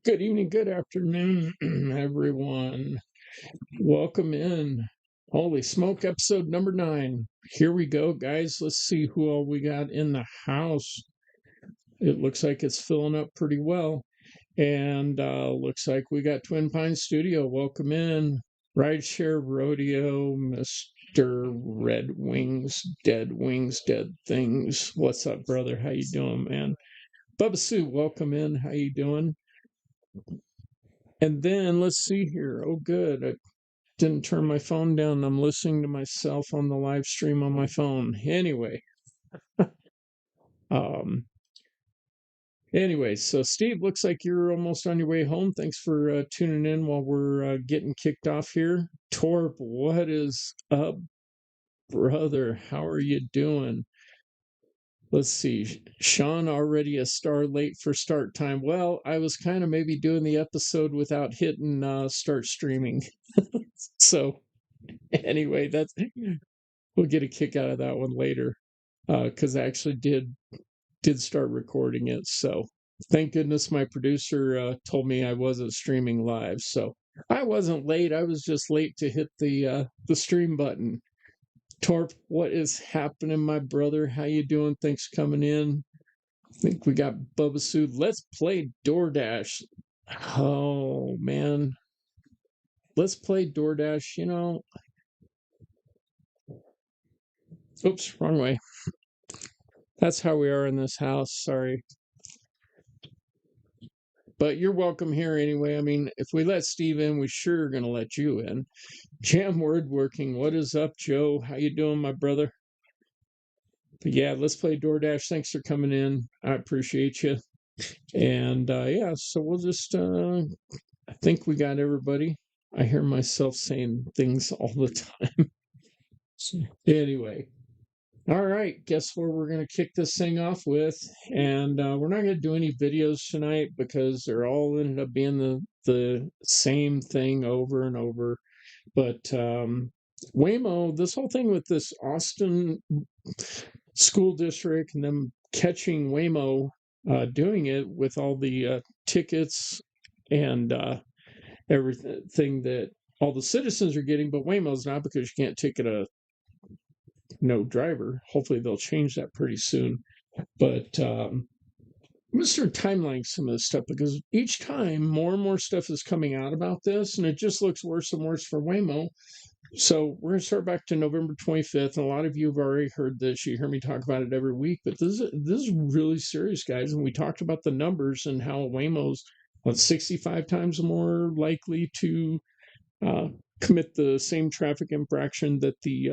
Good evening, good afternoon, everyone. Welcome in. Holy smoke, episode number 9. Here we go, guys. Let's see who all we got in the house. It looks like it's filling up pretty well. And looks like we got Twin Pines Studio. Welcome in. Rideshare Rodeo, Mr. Red Wings, Dead Things. What's up, brother? How you doing, man? Bubba Sue, welcome in. How you doing? And then let's see here. Oh, good. I didn't turn my phone down. I'm listening to myself on the live stream on my phone. Um, anyway, so Steve, looks like you're almost on your way home. Thanks for tuning in while we're getting kicked off here. Torp, what is up, brother? How are you doing? Let's see. Shawn already a star late for start time. Well, I was kind of maybe doing the episode without hitting start streaming. So anyway, we'll get a kick out of that one later because I actually did start recording it. So thank goodness my producer told me I wasn't streaming live. So I wasn't late. I was just late to hit the stream button. Torp, what is happening, my brother? How you doing? Thanks for coming in. I think we got Bubba Sue. Let's play DoorDash. Oh man, let's play DoorDash. Oops, wrong way. That's how we are in this house. Sorry. But you're welcome here anyway. I mean, if we let Steve in, we sure are going to let you in. Jam word working. What is up, Joe? How you doing, my brother? But yeah, let's play DoorDash. Thanks for coming in. I appreciate you. And yeah, so we'll just, I think we got everybody. I hear myself saying things all the time. Anyway. All right, guess where we're going to kick this thing off with, and we're not going to do any videos tonight because they're all ended up being the same thing over and over. But Waymo, this whole thing with this Austin school district and them catching Waymo doing it with all the tickets and everything that all the citizens are getting, but Waymo's not because you can't ticket a no driver. Hopefully they'll change that pretty soon. But I'm going to start timelining some of this stuff because each time more and more stuff is coming out about this, and it just looks worse and worse for Waymo. So we're going to start back to November 25th, and a lot of you have already heard this. You hear me talk about it every week, but this is really serious, guys. And we talked about the numbers and how Waymo's 65 times more likely to commit the same traffic infraction that the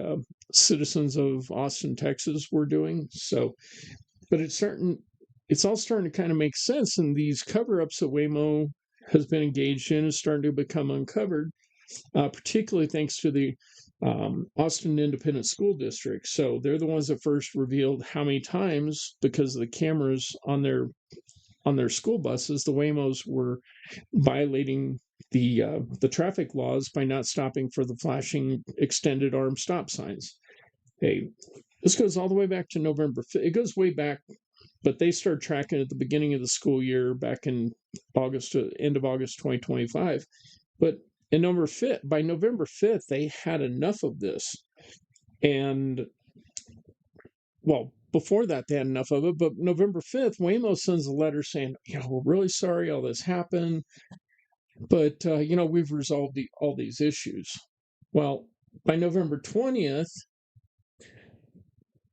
citizens of Austin, Texas were doing. So, but it's all starting to kind of make sense. And these cover-ups that Waymo has been engaged in is starting to become uncovered, particularly thanks to the Austin Independent School District. So they're the ones that first revealed how many times, because of the cameras on their school buses, the Waymos were violating the traffic laws by not stopping for the flashing extended arm stop signs. Hey, this goes all the way back to November 5th. It goes way back, but they started tracking at the beginning of the school year back in end of August 2025. But by November 5th, they had enough of this. And well, before that, they had enough of it. But November 5th, Waymo sends a letter saying, we're really sorry all this happened. But, we've resolved all these issues. Well, by November 20th,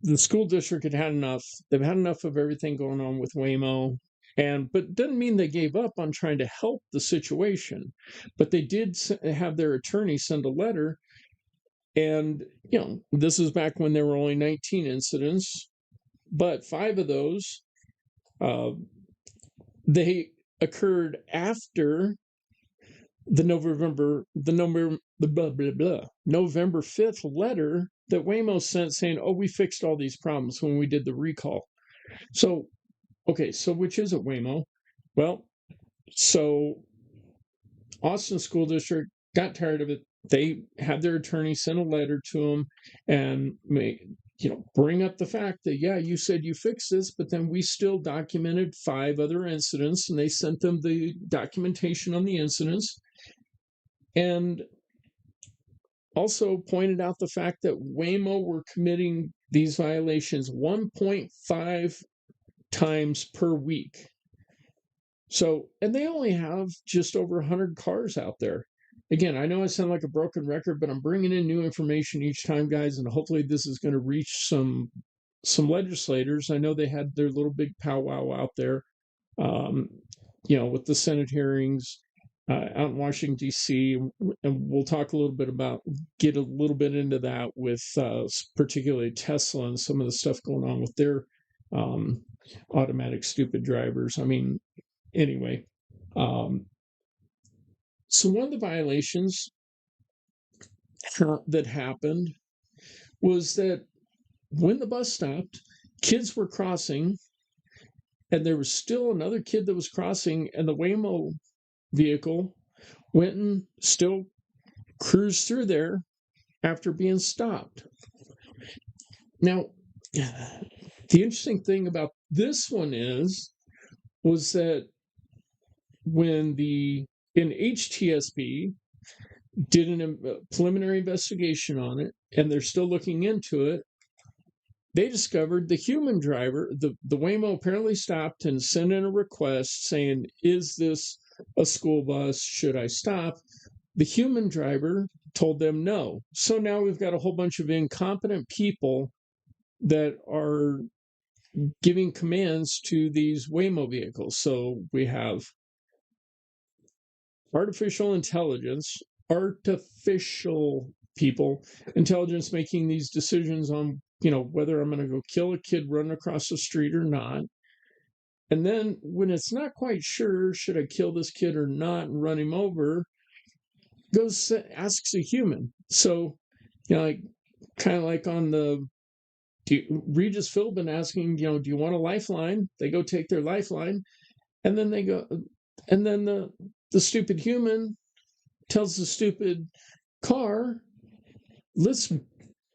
the school district had enough. They've had enough of everything going on with Waymo. But it doesn't mean they gave up on trying to help the situation. But they did have their attorney send a letter. And, this is back when there were only 19 incidents. But 5 of those, they occurred after the November 5th letter that Waymo sent saying, we fixed all these problems when we did the recall. So, okay, so which is it, Waymo? Well, so Austin School District got tired of it. They had their attorney send a letter to them and bring up the fact that, yeah, you said you fixed this, but then we still documented 5 other incidents, and they sent them the documentation on the incidents. And also pointed out the fact that Waymo were committing these violations 1.5 times per week. So, and they only have just over 100 cars out there. Again, I know I sound like a broken record, but I'm bringing in new information each time, guys, and hopefully this is going to reach some legislators. I know they had their little big powwow out there, with the Senate hearings out in Washington, D.C., and we'll talk a little bit get a little bit into that with particularly Tesla and some of the stuff going on with their automatic stupid drivers. I mean, anyway, so one of the violations that happened was that when the bus stopped, kids were crossing, and there was still another kid that was crossing, and the Waymo vehicle went and still cruised through there after being stopped. Now, the interesting thing about this one was that when in HTSB did a preliminary investigation on it, and they're still looking into it, they discovered the human driver, the Waymo apparently stopped and sent in a request saying, is this a school bus? Should I stop? The human driver told them no. So now we've got a whole bunch of incompetent people that are giving commands to these Waymo vehicles. So we have artificial intelligence making these decisions on, whether I'm going to go kill a kid running across the street or not. And then when it's not quite sure, should I kill this kid or not and run him over, asks a human. So, kind of like on the Regis Philbin asking, do you want a lifeline? They go take their lifeline, and then the stupid human tells the stupid car, let's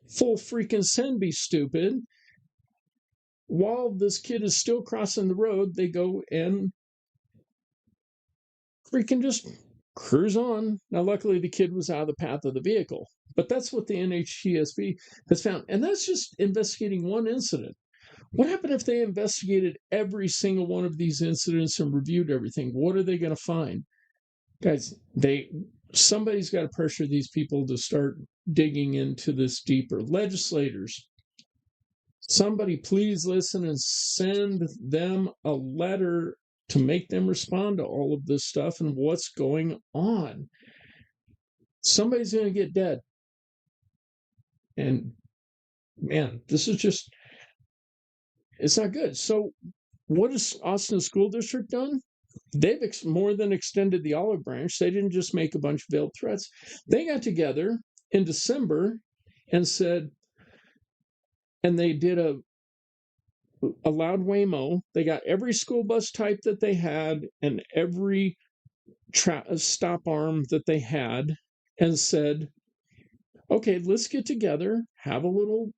full freaking send be stupid. While this kid is still crossing the road, they go and freaking just cruise on. Now, luckily, the kid was out of the path of the vehicle, but that's what the NHTSB has found. And that's just investigating one incident. What happened if they investigated every single one of these incidents and reviewed everything? What are they going to find? Guys, somebody's got to pressure these people to start digging into this deeper. Legislators, somebody please listen and send them a letter to make them respond to all of this stuff and what's going on. Somebody's going to get dead. And man, this is just, it's not good. So what has Austin School District done? They've more than extended the olive branch. They didn't just make a bunch of veiled threats. They got together in December and said, and they did allowed Waymo. They got every school bus type that they had and every stop arm that they had, and said, okay, let's get together, have a little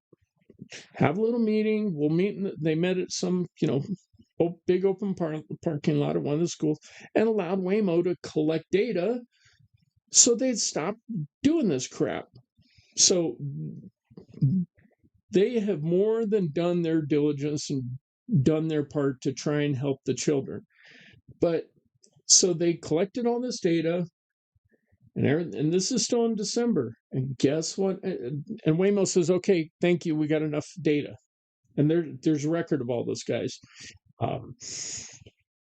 meeting. We'll meet. They met at some, big open parking lot at one of the schools, and allowed Waymo to collect data so they'd stop doing this crap. So they have more than done their diligence and done their part to try and help the children. But so they collected all this data, and this is still in December. And guess what? And Waymo says, okay, thank you. We got enough data. And there's a record of all this, guys.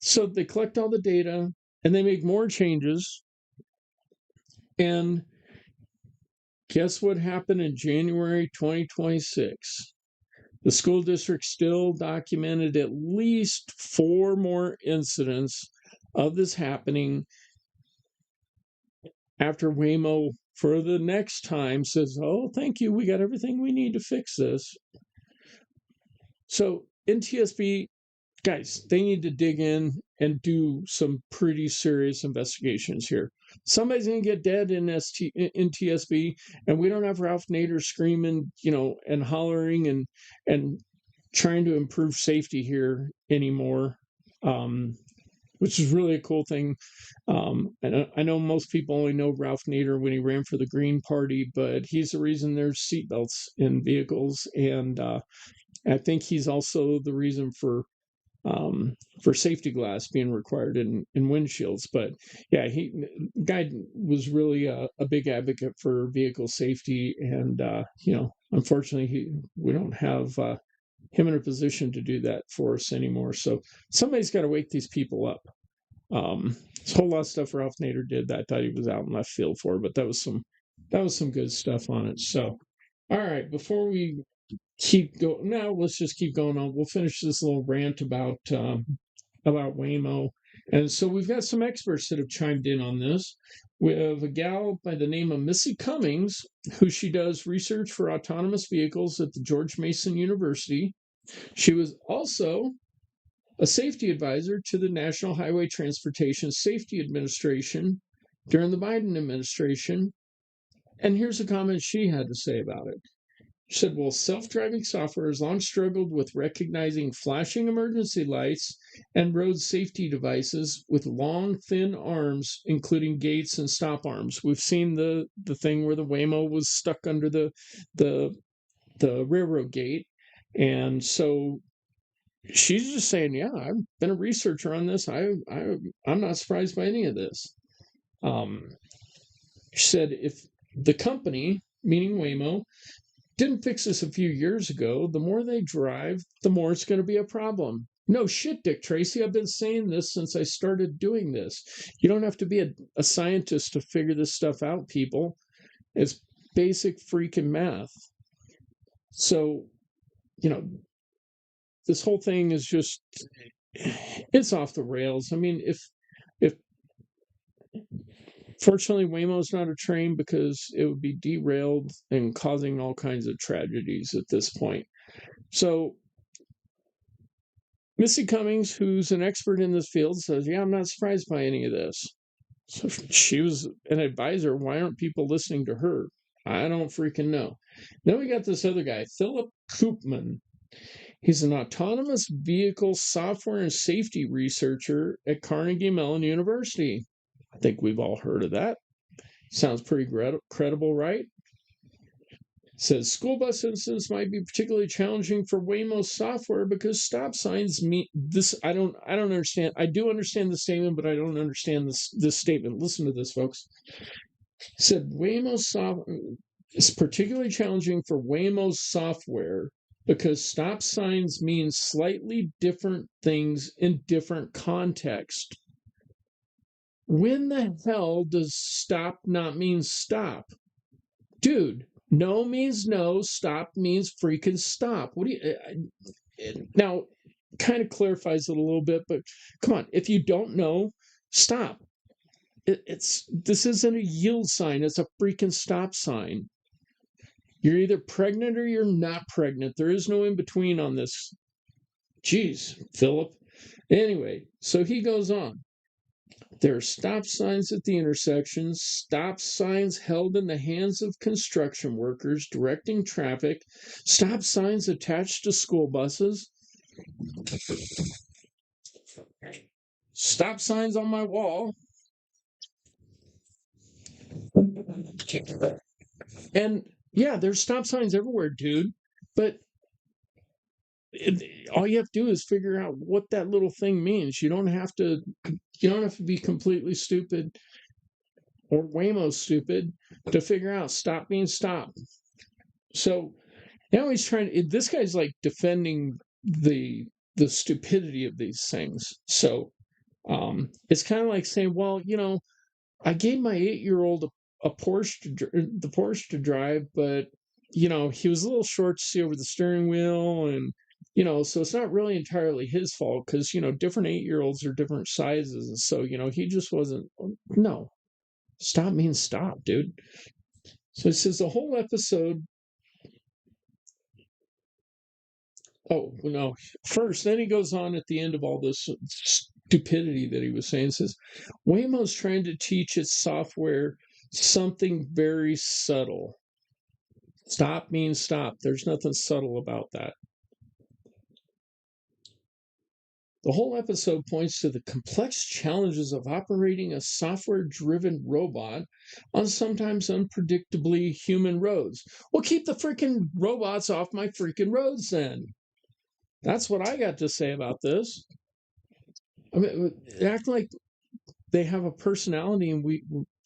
So they collect all the data and they make more changes. And guess what happened in January 2026? The school district still documented at least 4 more incidents of this happening after Waymo, for the next time, says, oh, thank you, we got everything we need to fix this. So NTSB, guys, they need to dig in and do some pretty serious investigations here. Somebody's going to get dead in TSB, and we don't have Ralph Nader screaming, and hollering and trying to improve safety here anymore, which is really a cool thing. And I know most people only know Ralph Nader when he ran for the Green Party, but he's the reason there's seatbelts in vehicles, and I think he's also the reason for safety glass being required in windshields. But yeah, guy was really a big advocate for vehicle safety, and unfortunately, we don't have him in a position to do that for us anymore. So somebody's got to wake these people up. There's a whole lot of stuff Ralph Nader did that I thought he was out in left field for, but that was some good stuff on it. So, all right, before we keep going, now let's just keep going on. We'll finish this little rant about Waymo. And so we've got some experts that have chimed in on this. We have a gal by the name of Missy Cummings, who she does research for autonomous vehicles at the George Mason University. She was also a safety advisor to the National Highway Transportation Safety Administration during the Biden administration. And here's a comment she had to say about it. She said, well, self-driving software has long struggled with recognizing flashing emergency lights and road safety devices with long, thin arms, including gates and stop arms. We've seen the thing where the Waymo was stuck under the railroad gate. And so she's just saying, yeah, I've been a researcher on this. I'm not surprised by any of this. She said, if the company, meaning Waymo, didn't fix this a few years ago, the more they drive, the more it's going to be a problem. No shit, Dick Tracy. I've been saying this since I started doing this. You don't have to be a scientist to figure this stuff out, people. It's basic freaking math. So, this whole thing is just, it's off the rails. I mean, if fortunately Waymo's not a train, because it would be derailed and causing all kinds of tragedies at this point. So Missy Cummings, who's an expert in this field, says, yeah, I'm not surprised by any of this. So she was an advisor. Why aren't people listening to her? I don't freaking know. Then we got this other guy, Philip Koopman. He's an autonomous vehicle software and safety researcher at Carnegie Mellon University. I think we've all heard of that. Sounds pretty credible, right? Says school bus incidents might be particularly challenging for Waymo software because stop signs mean this. I don't understand. I do understand the statement, but I don't understand this statement. Listen to this, folks. Said Waymo software is particularly challenging for Waymo software because stop signs mean slightly different things in different contexts. When the hell does stop not mean stop? Dude, no means no, stop means freaking stop. What do you... Now, kind of clarifies it a little bit, but come on, if you don't know, stop. This isn't a yield sign, it's a freaking stop sign. You're either pregnant or you're not pregnant. There is no in between on this. Jeez, Philip. Anyway, so he goes on. There are stop signs at the intersections, stop signs held in the hands of construction workers directing traffic, stop signs attached to school buses, stop signs on my wall. And yeah, there's stop signs everywhere, dude. But all you have to do is figure out what that little thing means. You don't have to be completely stupid or Waymo stupid to figure out stop means stop. So now he's this guy's like defending the stupidity of these things. So it's kind of like saying, well, I gave my 8-year-old a the Porsche to drive, but he was a little short to see over the steering wheel, and so it's not really entirely his fault, because different 8-year-olds are different sizes, and so he just wasn't. No, stop means stop, dude. So it says the whole episode Oh, no. First, then he goes on at the end of all this stupidity that he was saying, says, Waymo's trying to teach its software something very subtle. Stop means stop. There's nothing subtle about that. The whole episode points to the complex challenges of operating a software-driven robot on sometimes unpredictably human roads. Well, keep the freaking robots off my freaking roads then. That's what I got to say about this. I mean, act like they have a personality and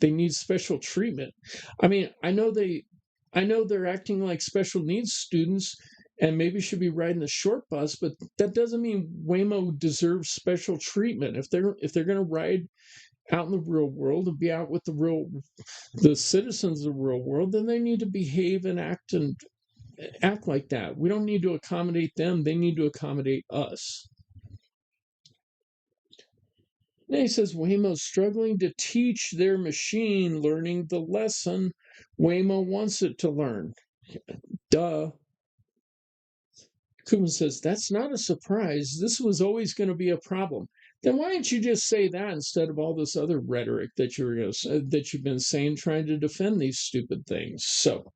they need special treatment. I mean, I know they're acting like special needs students and maybe should be riding the short bus, but that doesn't mean Waymo deserves special treatment. If they're going to ride out in the real world and be out with the citizens of the real world, then they need to behave and act like that. We don't need to accommodate them; they need to accommodate us. Then he says Waymo's struggling to teach their machine learning the lesson Waymo wants it to learn. Duh. Koopman says, that's not a surprise. This was always going to be a problem. Then why didn't you just say that instead of all this other rhetoric that that you've been saying trying to defend these stupid things? So,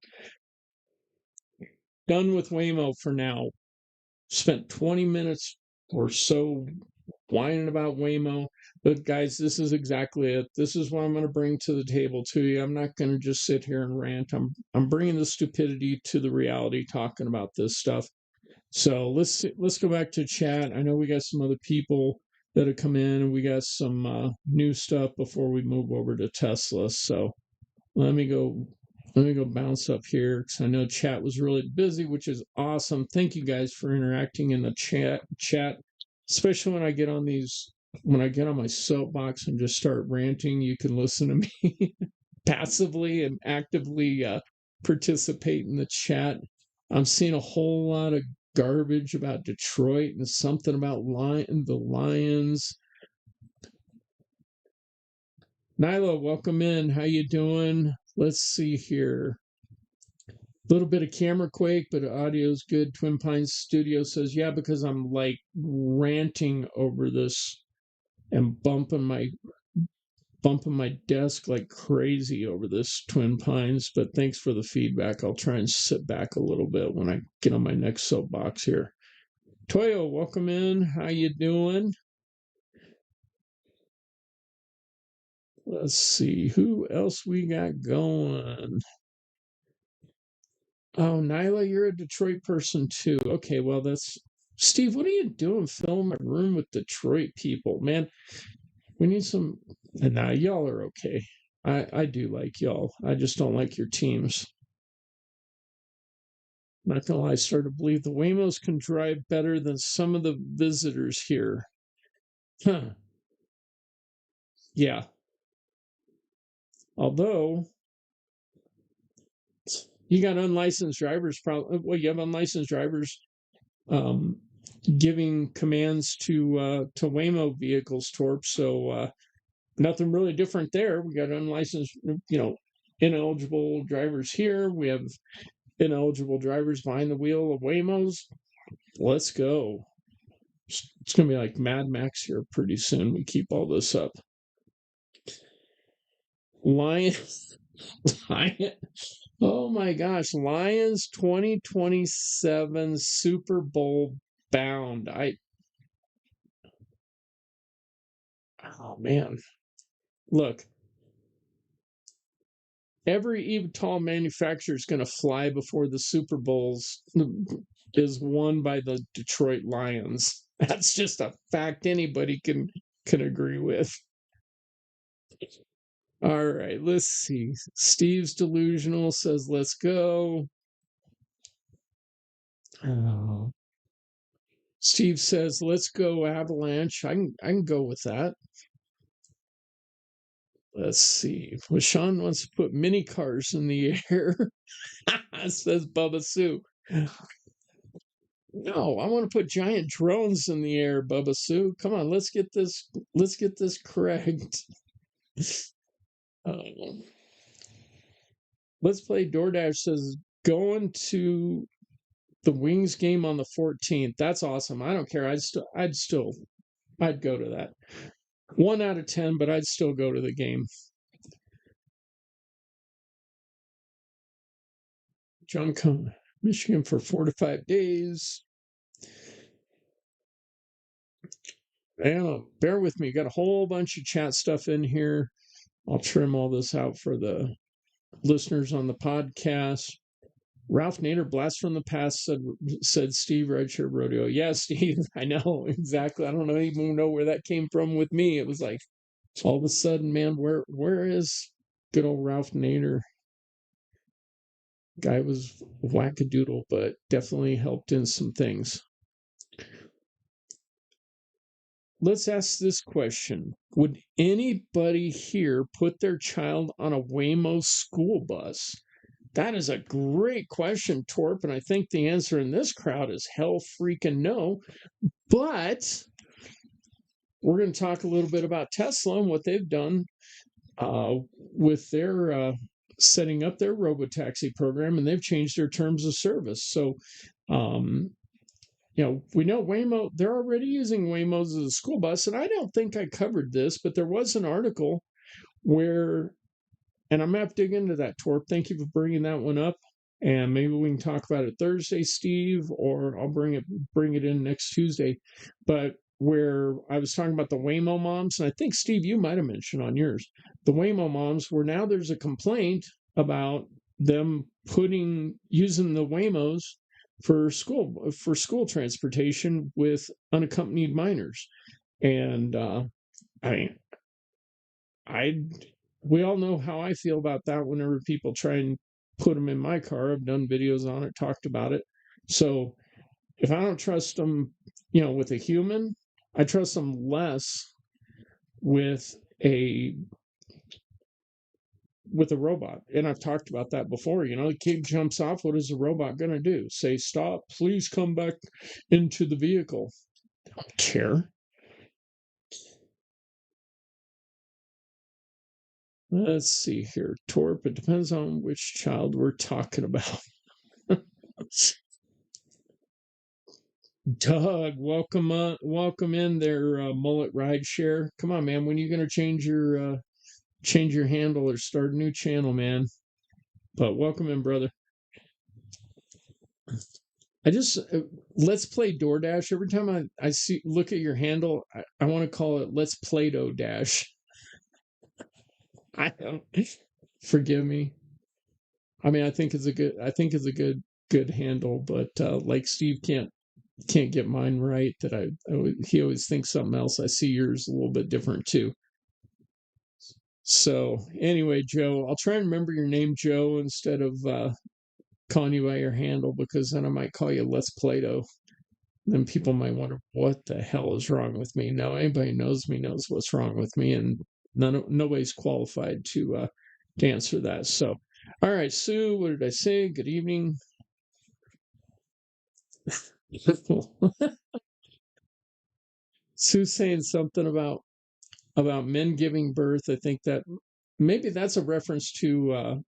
done with Waymo for now. Spent 20 minutes or so whining about Waymo. But guys, this is exactly it. This is what I'm going to bring to the table to you. I'm not going to just sit here and rant. I'm bringing the stupidity to the reality, talking about this stuff. So let's go back to chat. I know we got some other people that have come in, and we got some new stuff before we move over to Tesla. So let me go bounce up here because I know chat was really busy, which is awesome. Thank you guys for interacting in the chat, especially when I get on my soapbox and just start ranting. You can listen to me passively and actively participate in the chat. I'm seeing a whole lot of garbage about Detroit and something about the Lions. Nyla, welcome in. How you doing? Let's see here. A little bit of camera quake, but audio's good. Twin Pines Studio says, yeah, because I'm like ranting over this and bumping my desk like crazy over this Twin Pines. But thanks for the feedback. I'll try and sit back a little bit when I get on my next soapbox here. Toyo, welcome in. How you doing? Let's see who else we got going. Oh, Nyla, you're a Detroit person too. Okay, well that's Steve. What are you doing filling my room with Detroit people, man? We need some. Nah, y'all are okay. I do like y'all. I just don't like your teams. Not gonna lie, I started to believe the Waymos can drive better than some of the visitors here. Huh. Yeah. Although you got unlicensed drivers, well, you have unlicensed drivers um, giving commands to Waymo vehicles, Torp. So nothing really different there. We got unlicensed, ineligible drivers here. We have ineligible drivers behind the wheel of Waymos. Let's go. It's going to be like Mad Max here pretty soon. We keep all this up. Lions. Oh my gosh. Lions 2027 Super Bowl bound. Oh man. Look, every eVTOL manufacturer is going to fly before the Super Bowls is won by the Detroit Lions. That's just a fact anybody can agree with. All right, let's see. Steve's delusional says, "Let's go." Oh. Steve says, "Let's go Avalanche." I can go with that. Let's see. Well, Shawn wants to put mini cars in the air. Says Bubba Sue. No, I want to put giant drones in the air, Bubba Sue. Come on, let's get this correct. Let's play DoorDash says going to the Wings game on the 14th. That's awesome. I don't care. I'd go to that. 1 out of 10, but I'd still go to the game. John come Michigan for 4 to 5 days. And bear with me. Got a whole bunch of chat stuff in here. I'll trim all this out for the listeners on the podcast. Ralph Nader, blast from the past, said Steve, Rideshare Rodeo. Yeah, Steve, I know exactly. I don't even know where that came from with me. It was like all of a sudden, man, where is good old Ralph Nader? Guy was wackadoodle, but definitely helped in some things. Let's ask this question. Would anybody here put their child on a Waymo school bus? That is a great question, Torp, and I think the answer in this crowd is hell freaking no. But we're going to talk a little bit about Tesla and what they've done with their setting up their Robotaxi program, and they've changed their terms of service. So, we know Waymo, they're already using Waymos as a school bus, and I don't think I covered this, but there was an article where, and I'm going to have to dig into that, Torp. Thank you for bringing that one up. And maybe we can talk about it Thursday, Steve, or I'll bring it in next Tuesday. But where I was talking about the Waymo moms, and I think, Steve, you might have mentioned on yours, the Waymo moms, where now there's a complaint about them using the Waymos for school transportation with unaccompanied minors. And we all know how I feel about that whenever people try and put them in my car. I've done videos on it, talked about it. So if I don't trust them, with a human, I trust them less with a robot. And I've talked about that before. The kid jumps off. What is the robot going to do? Say, stop, please come back into the vehicle. I don't care. Let's see here. Torp, it depends on which child we're talking about. Doug, welcome in there, Mullet Rideshare. Come on, man. When are you going to change your handle or start a new channel, man? But welcome in, brother. Let's play DoorDash. Every time I look at your handle, I want to call it Let's Play-Doh Dash. I don't. Forgive me. I mean, I think it's a good handle, but like Steve can't get mine right. He always thinks something else. I see yours a little bit different too. So anyway, Joe, I'll try and remember your name, Joe, instead of calling you by your handle, because then I might call you Let's Play-Doh. Then people might wonder what the hell is wrong with me. Now anybody knows me knows what's wrong with me, and nobody's qualified to answer that. So, all right, Sue, what did I say? Good evening. Sue's saying something about men giving birth. I think that maybe that's a reference to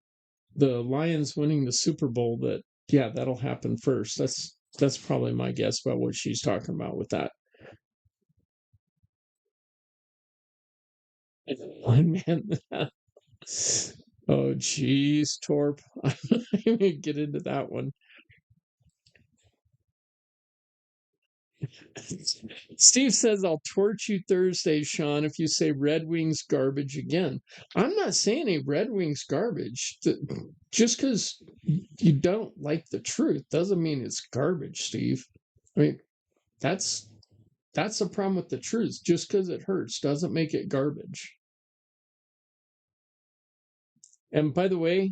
the Lions winning the Super Bowl. That'll happen first. That's probably my guess about what she's talking about with that. Man. Oh, geez, Torp. I'm not even gonna get into that one. Steve says, I'll torch you Thursday, Shawn, if you say Red Wings garbage again. I'm not saying a Red Wings garbage. Just because you don't like the truth doesn't mean it's garbage, Steve. I mean, that's the problem with the truth. Just because it hurts doesn't make it garbage. And by the way,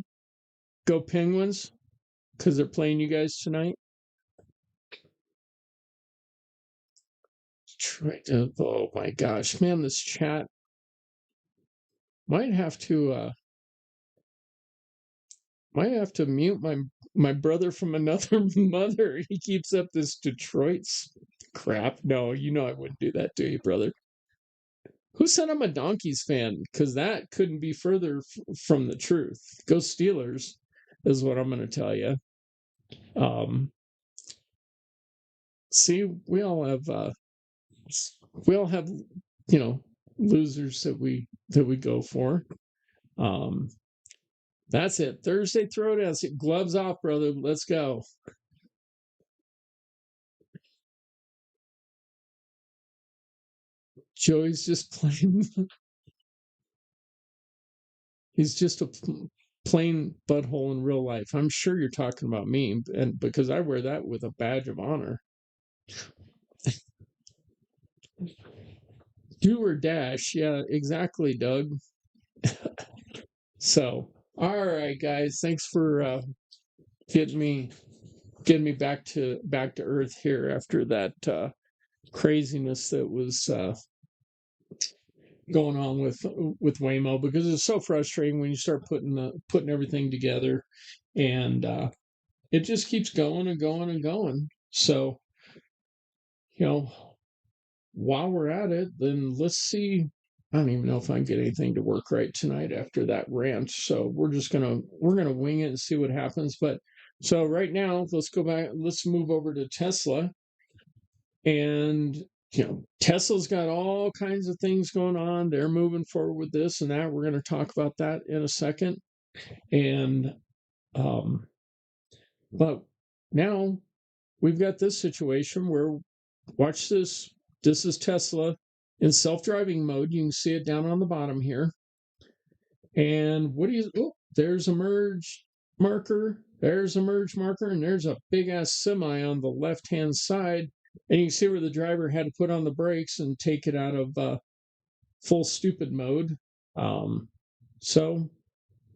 go Penguins, because they're playing you guys tonight. Oh my gosh, man, this chat might have to mute my brother from another mother. He keeps up this Detroit crap. No, I wouldn't do that to you, brother. Who said I'm a Donkeys fan? Because that couldn't be further from the truth. Go Steelers is what I'm going to tell you. See, we all have, losers that we go for. That's it. Thursday Throwdown. Gloves off, brother. Let's go. Joey's just plain. He's just a plain butthole in real life. I'm sure you're talking about me, and because I wear that with a badge of honor. Do or dash. Yeah, exactly, Doug. So, all right, guys. Thanks for getting me back to earth here after that craziness that was going on with Waymo, because it's so frustrating when you start putting everything together, and it just keeps going and going and going. So, you know, while we're at it, then let's see. I don't even know if I can get anything to work right tonight after that rant. So we're gonna wing it and see what happens. But so right now, let's go back. Let's move over to Tesla. And Tesla's got all kinds of things going on. They're moving forward with this and that. We're going to talk about that in a second. And but now we've got this situation where, watch this. This is Tesla in self-driving mode. You can see it down on the bottom here. And there's a merge marker. There's a merge marker, and there's a big ass semi on the left-hand side. And you can see where the driver had to put on the brakes and take it out of full stupid mode. So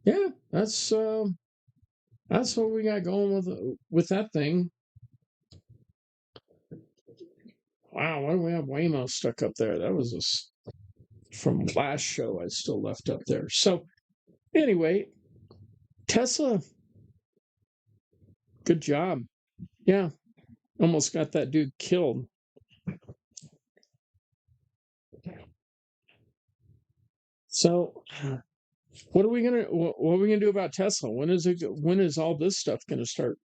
yeah, that's what we got going with that thing. Wow, why do we have Waymo stuck up there? That was from last show I still left up there. So anyway, Tesla, good job. Yeah, almost got that dude killed. So what are we gonna do about Tesla? When is all this stuff gonna start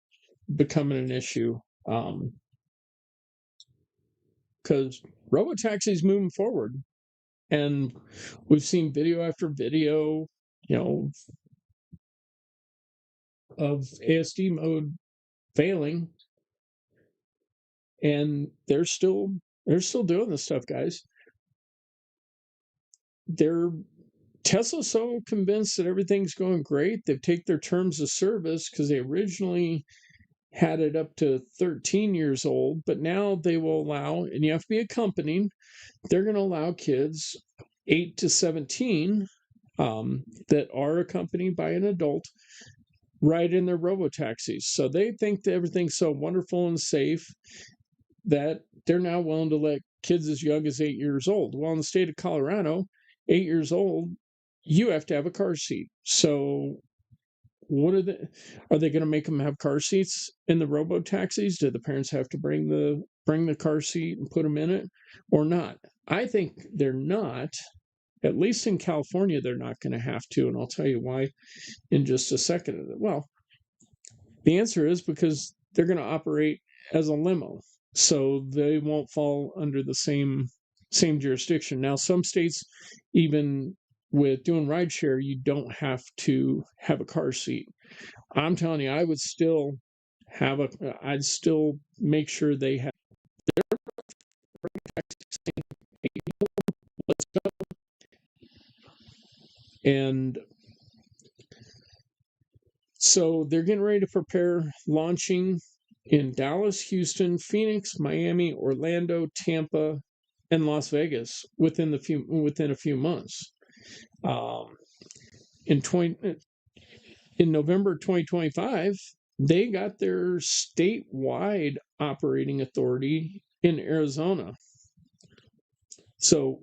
becoming an issue? Because Robotaxi is moving forward, and we've seen video after video, of ASD mode failing, and they're still doing this stuff, guys. Tesla's so convinced that everything's going great. They've taken their terms of service, because they originally had it up to 13 years old, but now they will allow, and you have to be accompanied, they're going to allow kids 8 to 17 that are accompanied by an adult ride in their robo-taxis. So they think that everything's so wonderful and safe that they're now willing to let kids as young as 8 years old. Well, in the state of Colorado, 8 years old, you have to have a car seat. So what are they going to make them have car seats in the robo taxis? Do the parents have to bring the car seat and put them in it, or not? I think they're not. At least in California, they're not going to have to, and I'll tell you why in just a second. Well, the answer is because they're going to operate as a limo, so they won't fall under the same jurisdiction. Now, some states, even with doing rideshare, you don't have to have a car seat. I'm telling you, I'd still make sure they have and so they're getting ready to prepare launching in Dallas, Houston, Phoenix, Miami, Orlando, Tampa, and Las Vegas within a few months. In November 2025, they got their statewide operating authority in Arizona. So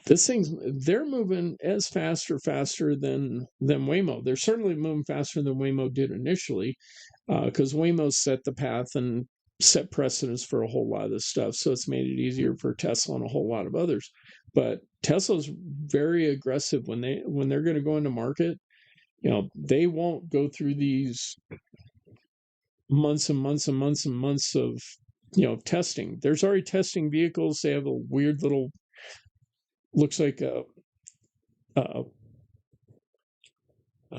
they're moving as faster than Waymo. They're certainly moving faster than Waymo did initially, because Waymo set the path and set precedents for a whole lot of this stuff. So it's made it easier for Tesla and a whole lot of others. But Tesla's very aggressive when they're going to go into market. They won't go through these months and months and months and months of testing. There's already testing vehicles. They have a weird little, looks like a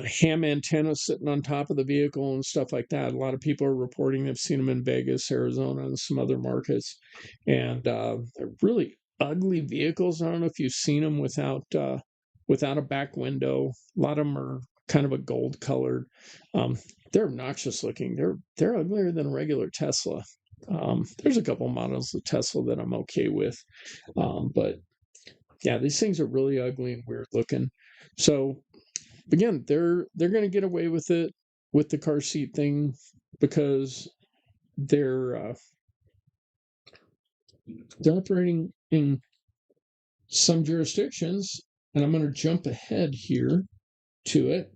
ham antenna sitting on top of the vehicle and stuff like that. A lot of people are reporting they've seen them in Vegas, Arizona, and some other markets. And they're really ugly vehicles. I don't know if you've seen them without a back window. A lot of them are kind of a gold colored. They're obnoxious looking. They're uglier than a regular Tesla. There's a couple models of Tesla that I'm okay with, but yeah, these things are really ugly and weird looking. So again, they're going to get away with it with the car seat thing because they're operating in some jurisdictions, and I'm going to jump ahead here to it.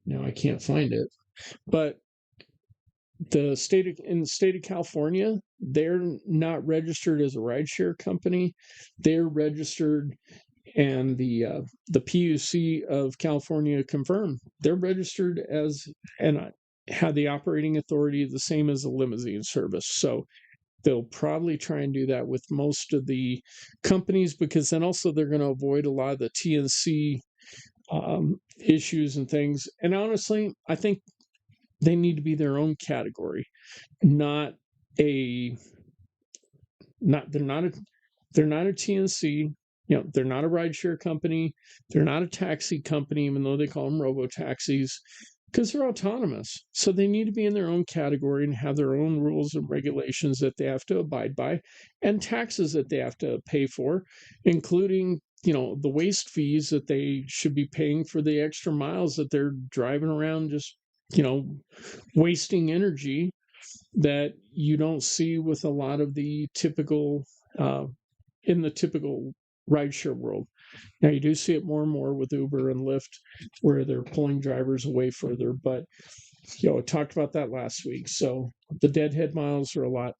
Now I can't find it, but in the state of California, they're not registered as a rideshare company. They're registered, and the PUC of California confirmed they're registered as and have the operating authority the same as a limousine service. So they'll probably try and do that with most of the companies, because then also they're going to avoid a lot of the TNC issues and things. And honestly, I think they need to be their own category, not a not they're not a TNC. They're not a rideshare company. They're not a taxi company, even though they call them robo-taxis, because they're autonomous. So they need to be in their own category and have their own rules and regulations that they have to abide by, and taxes that they have to pay for, including the waste fees that they should be paying for the extra miles that they're driving around, just wasting energy that you don't see with a lot of the typical in the typical rideshare world. Now you do see it more and more with Uber and Lyft, where they're pulling drivers away further. But I talked about that last week. So the deadhead miles are a lot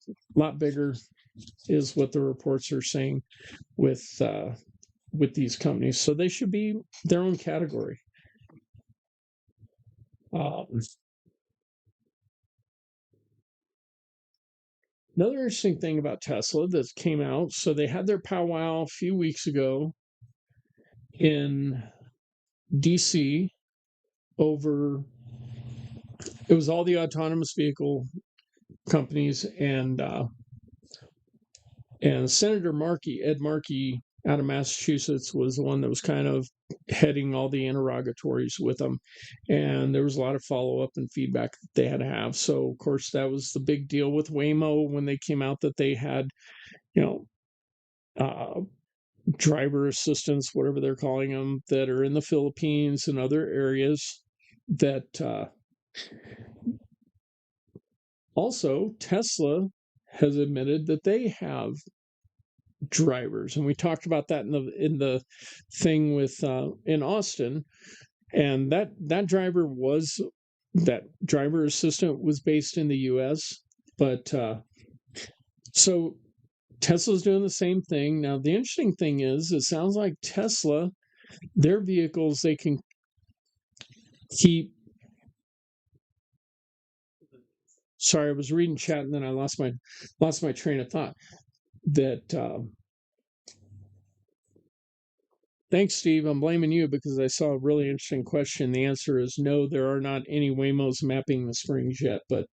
bigger, is what the reports are saying with these companies. So they should be their own category. Another interesting thing about Tesla that came out, so they had their powwow a few weeks ago in DC over, it was all the autonomous vehicle companies, and Senator Ed Markey out of Massachusetts was the one that was kind of heading all the interrogatories with them, and there was a lot of follow-up and feedback that they had to have. So of course that was the big deal with Waymo when they came out, that they had driver assistants, whatever they're calling them, that are in the Philippines and other areas. That also Tesla has admitted that they have drivers, and we talked about that in the thing with in Austin, and that driver assistant was based in the U.S. But so Tesla's doing the same thing. Now the interesting thing is, it sounds like Tesla, their vehicles, they can keep. Sorry, I was reading chat and then I lost my train of thought. That thanks, Steve. I'm blaming you because I saw a really interesting question. The answer is no. There are not any Waymos mapping the springs yet. But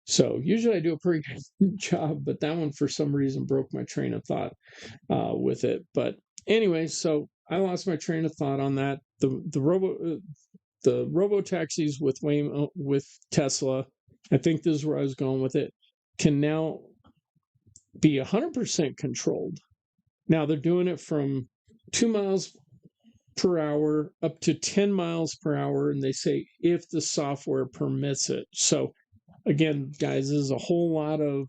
so usually I do a pretty good job, but that one for some reason broke my train of thought with it. But anyway, so I lost my train of thought on that. The robo taxis with Waymo, with Tesla, I think this is where I was going with it, can now be 100% controlled. Now they're doing it from 2 miles per hour up to 10 miles per hour, and they say if the software permits it. So again, guys, this is a whole lot of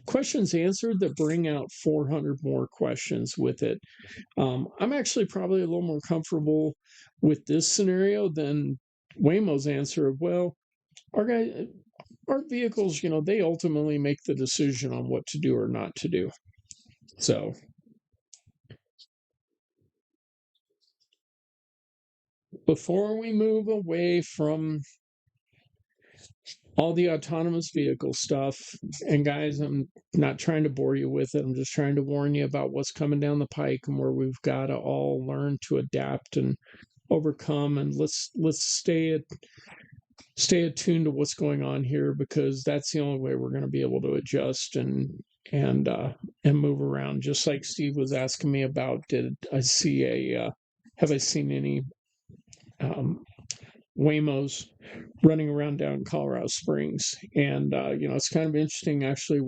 questions answered that bring out 400 more questions with it. I'm actually probably a little more comfortable with this scenario than Waymo's answer of, well, our vehicles, they ultimately make the decision on what to do or not to do. So before we move away from all the autonomous vehicle stuff. And guys, I'm not trying to bore you with it. I'm just trying to warn you about what's coming down the pike and where we've got to all learn to adapt and overcome. And let's stay attuned to what's going on here, because that's the only way we're going to be able to adjust and move around. Just like Steve was asking me about, did I see have I seen any Waymos running around down in Colorado Springs? And it's kind of interesting. Actually,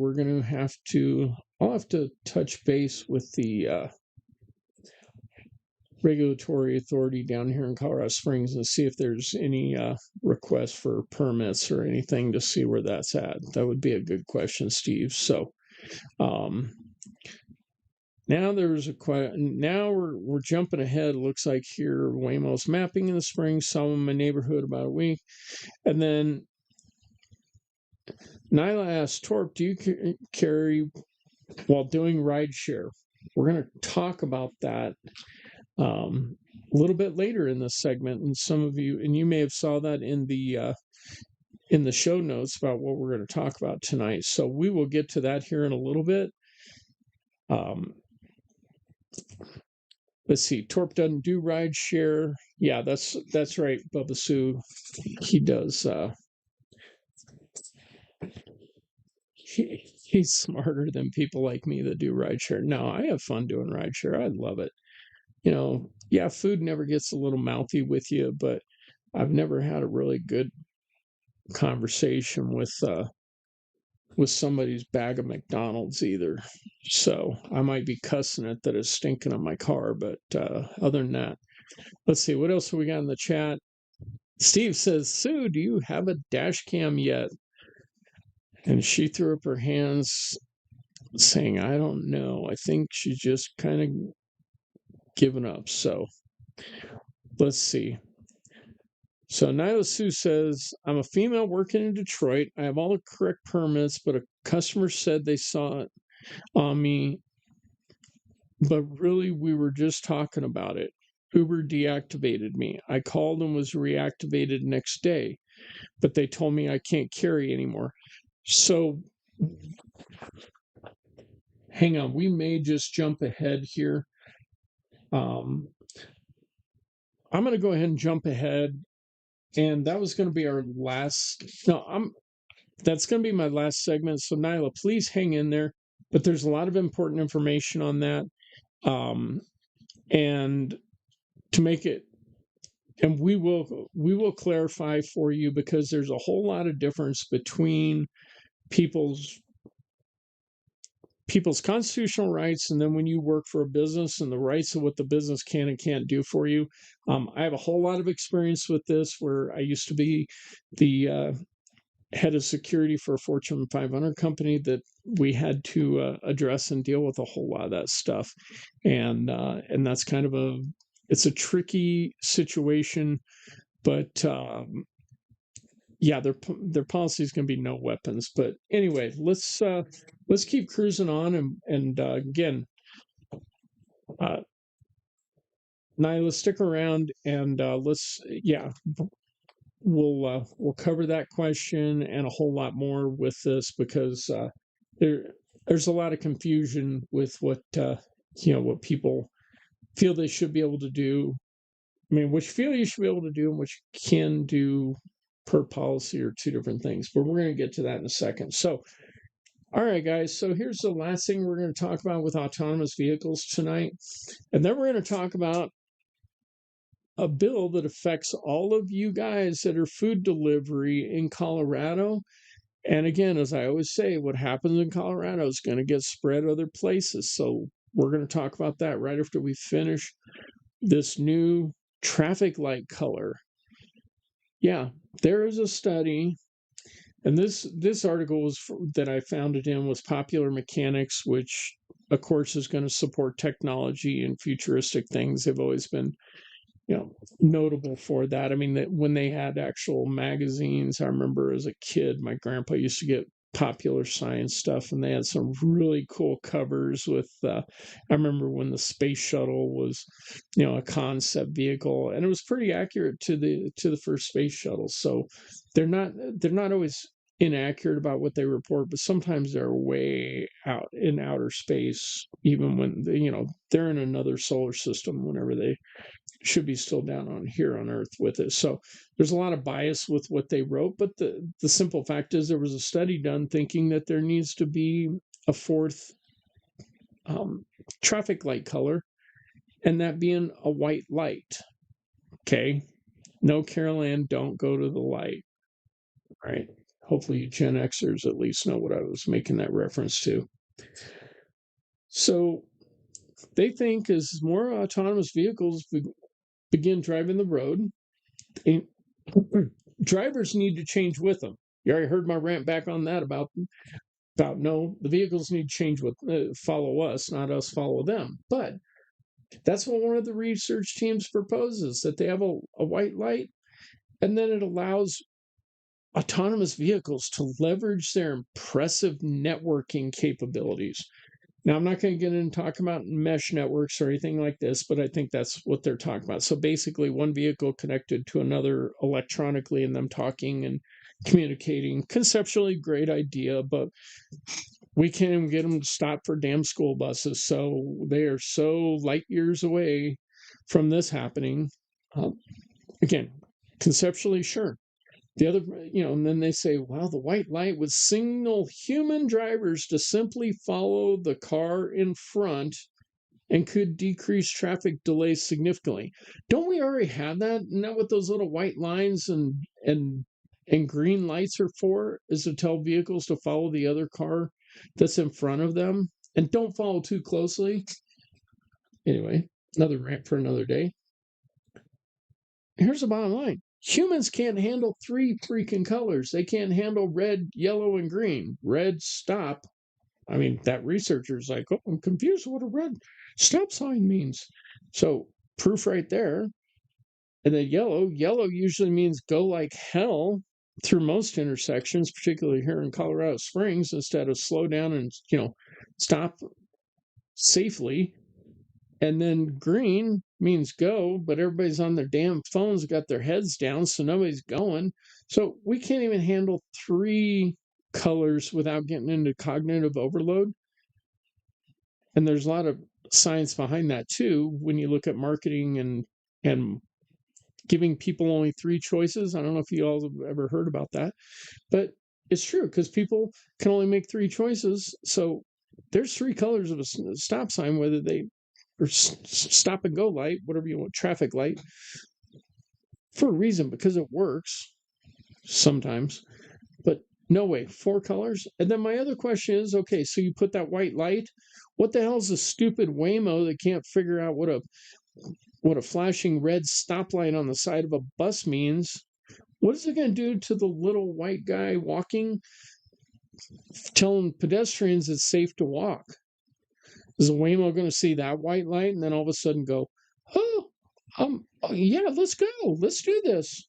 I'll have to touch base with the regulatory authority down here in Colorado Springs and see if there's any requests for permits or anything, to see where that's at. That would be a good question, Steve. So now we're jumping ahead. It looks like here Waymo's mapping in the spring, saw in my neighborhood about a week. And then Nyla asked, Torp, do you carry while doing rideshare? We're going to talk about that a little bit later in this segment, and you may have saw that in the show notes about what we're going to talk about tonight. So we will get to that here in a little bit. Let's see. Torp doesn't do ride share. Yeah, that's right, Bubba Sue. He does. He's smarter than people like me that do ride share. No, I have fun doing ride share. I love it. Yeah, food never gets a little mouthy with you, but I've never had a really good conversation with somebody's bag of McDonald's either. So I might be cussing it that it's stinking on my car, but other than that, let's see, what else have we got in the chat? Steve says, Sue, do you have a dash cam yet? And she threw up her hands saying, I don't know. I think she's just kind of given up. So let's see. So Nyla Sue says, I'm a female working in Detroit. I have all the correct permits, but a customer said they saw it on me. But really, we were just talking about it. Uber deactivated me. I called and was reactivated next day, but they told me I can't carry anymore. So hang on, we may just jump ahead here. I'm going to go ahead and jump ahead. And that was going to be our last. That's going to be my last segment. So Nyla, please hang in there. But there's a lot of important information on that. And to make it, and we will clarify for you, because there's a whole lot of difference between people's constitutional rights, and then when you work for a business and the rights of what the business can and can't do for you. I have a whole lot of experience with this, where I used to be the head of security for a Fortune 500 company that we had to address and deal with a whole lot of that stuff. And that's kind of it's a tricky situation, but yeah, their policy is going to be no weapons. But anyway, let's keep cruising on, and again, Nyla, stick around, and we'll cover that question and a whole lot more with this, because there's a lot of confusion with what people feel they should be able to do. I mean, what you feel you should be able to do and what you can do per policy are two different things, but we're going to get to that in a second. So, all right, guys, so here's the last thing we're going to talk about with autonomous vehicles tonight. And then we're going to talk about a bill that affects all of you guys that are food delivery in Colorado. And again, as I always say, what happens in Colorado is going to get spread other places. So we're going to talk about that right after we finish this new traffic light color. Yeah, there is a study, and this article that I found it in was Popular Mechanics, which of course is going to support technology and futuristic things. They've always been, notable for that. I mean, that when they had actual magazines, I remember as a kid, my grandpa used to get Popular Science stuff, and they had some really cool covers with I remember when the space shuttle was a concept vehicle, and it was pretty accurate to the first space shuttle. So they're not always inaccurate about what they report, but sometimes they're way out in outer space, even when they're in another solar system whenever they should be still down on here on Earth with it. So there's a lot of bias with what they wrote, but the simple fact is there was a study done thinking that there needs to be a fourth traffic light color, and that being a white light. Okay, no, Carol Ann, don't go to the light. Right? Hopefully, you Gen Xers at least know what I was making that reference to. So they think as more autonomous vehicles begin driving the road, drivers need to change with them. You already heard my rant back on that about no, the vehicles need to change with follow us, not us follow them. But that's what one of the research teams proposes, that they have a white light, and then it allows autonomous vehicles to leverage their impressive networking capabilities. Now, I'm not going to get into talking about mesh networks or anything like this, but I think that's what they're talking about. So basically, one vehicle connected to another electronically and them talking and communicating. Conceptually, great idea, but we can't even get them to stop for damn school buses. So they are so light years away from this happening. Again, conceptually, sure. The other, and then they say, well, the white light would signal human drivers to simply follow the car in front and could decrease traffic delays significantly. Don't we already have that? Isn't that what those little white lines and green lights are for? Is to tell vehicles to follow the other car that's in front of them and don't follow too closely. Anyway, another rant for another day. Here's the bottom line. Humans can't handle three freaking colors. They can't handle red, yellow, and green. Red, stop. I mean, that researcher's like, oh, I'm confused what a red stop sign means. So, proof right there. And then yellow usually means go like hell through most intersections, particularly here in Colorado Springs, instead of slow down and, stop safely. And then green means go, but everybody's on their damn phones, got their heads down, so nobody's going. So we can't even handle three colors without getting into cognitive overload. And there's a lot of science behind that too. When you look at marketing and giving people only three choices. I don't know if you all have ever heard about that, but it's true because people can only make three choices. So there's three colors of a stop sign, whether they or stop and go light, whatever you want, traffic light, for a reason, because it works sometimes. But no way, four colors. And then my other question is, okay, so you put that white light. What the hell is a stupid Waymo that can't figure out what a flashing red stoplight on the side of a bus means? What is it going to do to the little white guy walking, telling pedestrians it's safe to walk? Is a Waymo going to see that white light and then all of a sudden go, oh, yeah, let's go, let's do this,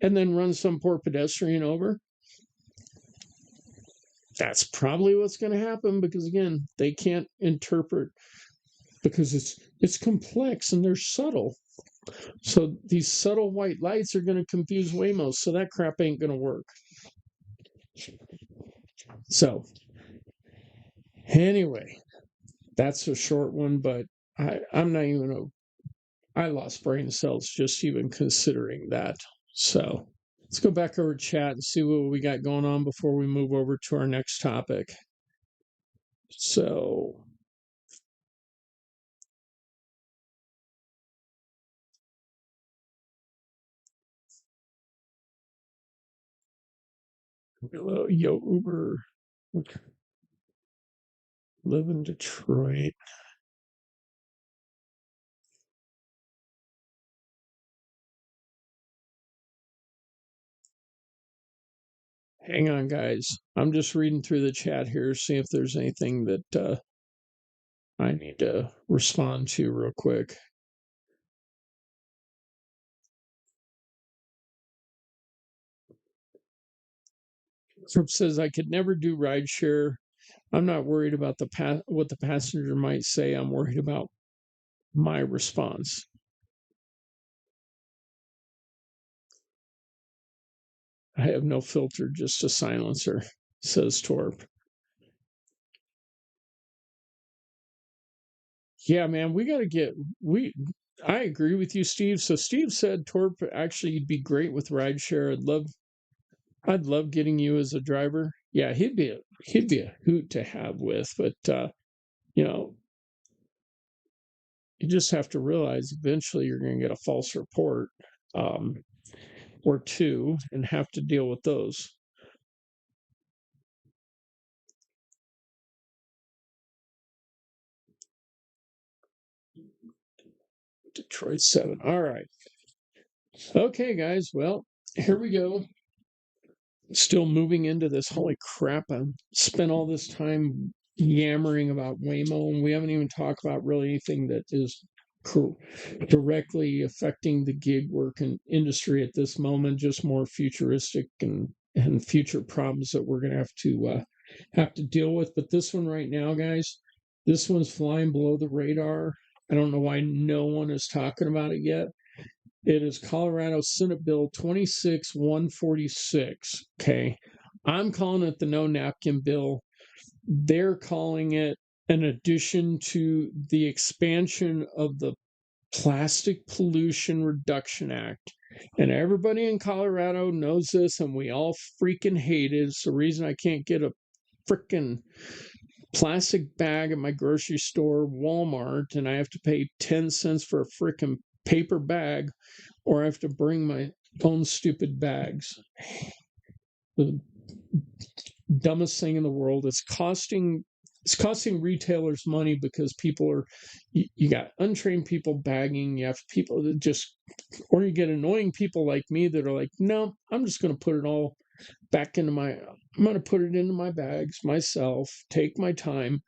and then run some poor pedestrian over? That's probably what's going to happen because, again, they can't interpret because it's complex and they're subtle. So these subtle white lights are going to confuse Waymos, so that crap ain't going to work. So anyway, that's a short one, but I'm not even I lost brain cells just even considering that. So let's go back over chat and see what we got going on before we move over to our next topic. So hello, yo Uber, live in Detroit. Hang on, guys. I'm just reading through the chat here, see if there's anything that I need to respond to real quick. Trip says, I could never do rideshare. I'm not worried about what the passenger might say. I'm worried about my response. I have no filter, just a silencer, says Torp. Yeah, man, we got to I agree with you, Steve. So Steve said Torp actually you'd be great with rideshare. I'd love getting you as a driver. Yeah, he'd be a hoot to have with, but you know, you just have to realize eventually you're going to get a false report or two and have to deal with those. Detroit 7. All right. Okay, guys. Well, here we go. Still moving into this. Holy crap. I spent all this time yammering about Waymo, and we haven't even talked about really anything that is directly affecting the gig work and industry at this moment, just more futuristic and future problems that we're going to have to deal with. But this one right now, guys, this one's flying below the radar. I don't know why no one is talking about it yet. It is Colorado Senate Bill 26146. Okay. I'm calling it the no napkin bill. They're calling it an addition to the expansion of the Plastic Pollution Reduction Act. And everybody in Colorado knows this, and we all freaking hate it. It's the reason I can't get a freaking plastic bag at my grocery store, Walmart, and I have to pay 10 cents for a freaking paper bag, or I have to bring my own stupid bags. The dumbest thing in the world. It's costing retailers money because people are you got untrained people bagging, you have people that just, or you get annoying people like me that are like, no, I'm just going to put it all back into I'm going to put it into my bags myself, take my time.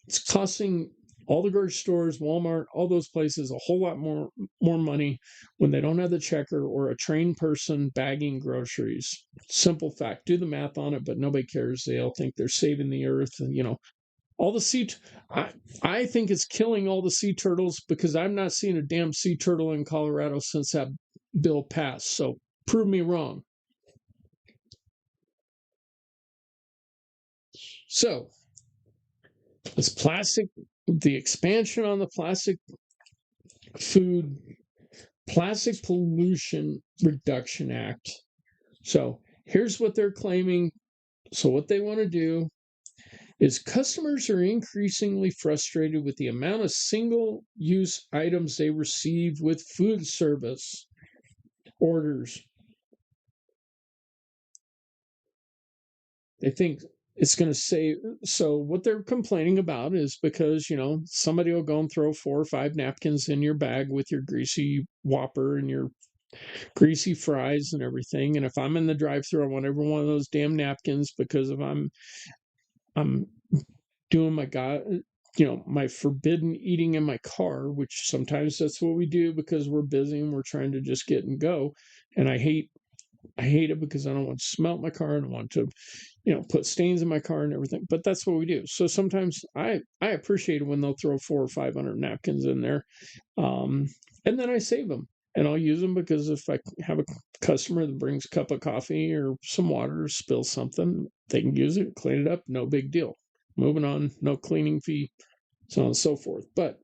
It's costing all the grocery stores, Walmart, all those places a whole lot more money when they don't have the checker or a trained person bagging groceries. Simple fact. Do the math on it, but nobody cares. They all think they're saving the earth. And, all the I think it's killing all the sea turtles because I've not seen a damn sea turtle in Colorado since that bill passed. So prove me wrong. So it's plastic, the expansion on the Plastic Pollution Reduction Act. So here's what they're claiming. So what they want to do is customers are increasingly frustrated with the amount of single-use items they receive with food service orders. They think it's going to save. So what they're complaining about is because, somebody will go and throw 4 or 5 napkins in your bag with your greasy Whopper and your greasy fries and everything. And if I'm in the drive-thru, I want every one of those damn napkins because if I'm doing my forbidden eating in my car, which sometimes that's what we do because we're busy and we're trying to just get and go. And I hate it because I don't want to smell my car. I don't want to, put stains in my car and everything. But that's what we do. So sometimes I appreciate it when they'll throw 400 or 500 napkins in there, and then I save them and I'll use them because if I have a customer that brings a cup of coffee or some water or spills something, they can use it, clean it up, no big deal. Moving on, no cleaning fee, so on and so forth. But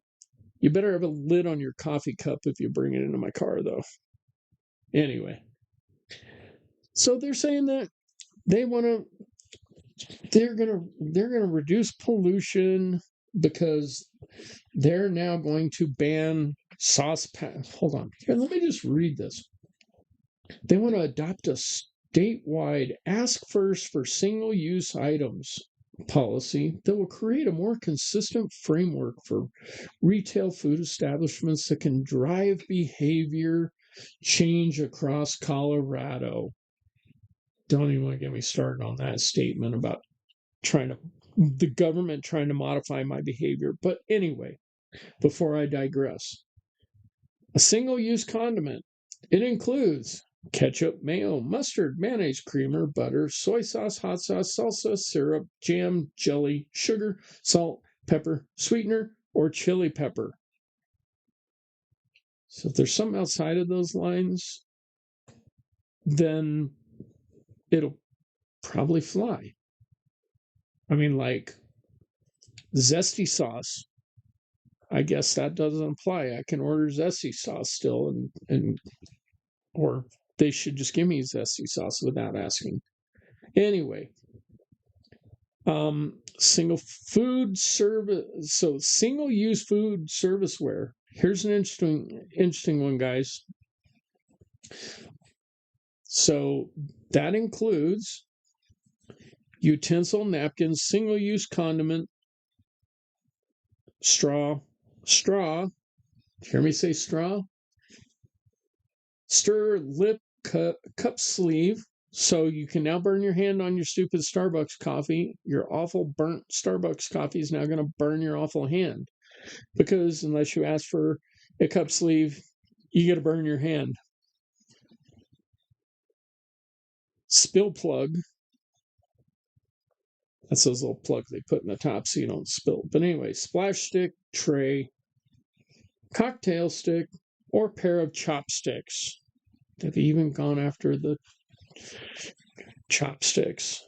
you better have a lid on your coffee cup if you bring it into my car, though. Anyway, so they're saying that they're gonna reduce pollution because they're now going to ban saucepan. Hold on, here, let me just read this. They want to adopt a statewide ask first for single-use items policy that will create a more consistent framework for retail food establishments that can drive behavior change across Colorado. Don't even want to get me started on that statement about the government trying to modify my behavior. But anyway, before I digress, a single-use condiment. It includes ketchup, mayo, mustard, mayonnaise, creamer, butter, soy sauce, hot sauce, salsa, syrup, jam, jelly, sugar, salt, pepper, sweetener, or chili pepper. So if there's something outside of those lines, then it'll probably fly. I mean, like zesty sauce. I guess that doesn't apply. I can order zesty sauce still, and or they should just give me zesty sauce without asking. Anyway, single food service. So single-use food serviceware. Here's an interesting one, guys. So that includes utensil, napkins, single-use condiment, straw. Hear me say straw? Stir, lip, cup sleeve. So you can now burn your hand on your stupid Starbucks coffee. Your awful burnt Starbucks coffee is now going to burn your awful hand. Because unless you ask for a cup sleeve, you got to burn your hand. Spill plug. That's those little plugs they put in the top so you don't spill. But anyway, splash stick, tray, cocktail stick, or pair of chopsticks. They've even gone after the chopsticks.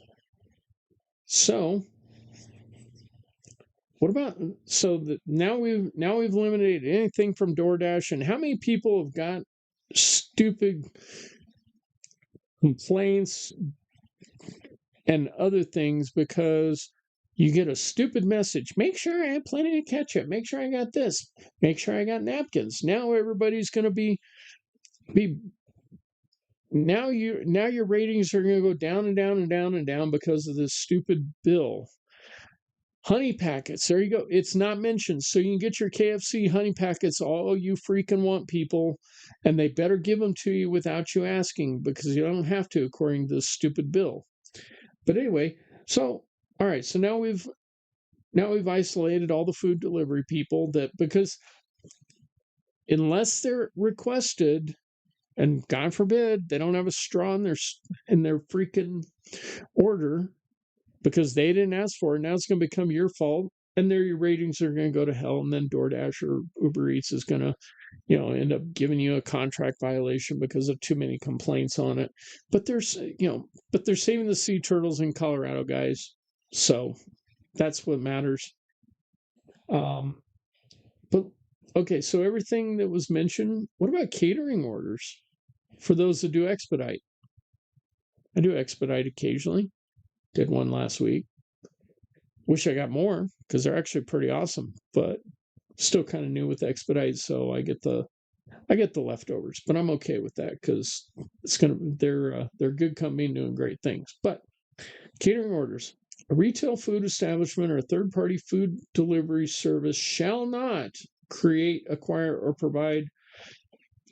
So, what about now we've eliminated anything from DoorDash, and how many people have got stupid complaints and other things because you get a stupid message. Make sure I have plenty of ketchup. Make sure I got this. Make sure I got napkins. Now everybody's going to be now your ratings are going to go down and down and down and down because of this stupid bill. Honey packets. There you go. It's not mentioned. So you can get your KFC honey packets, all you freaking want, people, and they better give them to you without you asking, because you don't have to, according to this stupid bill. But anyway, so all right, so now we've isolated all the food delivery people, that because unless they're requested, and God forbid they don't have a straw in their freaking order because they didn't ask for it, now it's going to become your fault, and your ratings are going to go to hell, and then DoorDash or Uber Eats is going to end up giving you a contract violation because of too many complaints on it. But they're saving the sea turtles in Colorado, guys. So that's what matters. But okay, so everything that was mentioned, what about catering orders for those that do expedite? I do expedite occasionally. Did one last week. Wish I got more because they're actually pretty awesome, but still kind of new with expedite, so I get the leftovers. But I'm okay with that because they're good company doing great things. But catering orders. A retail food establishment or a third-party food delivery service shall not create, acquire, or provide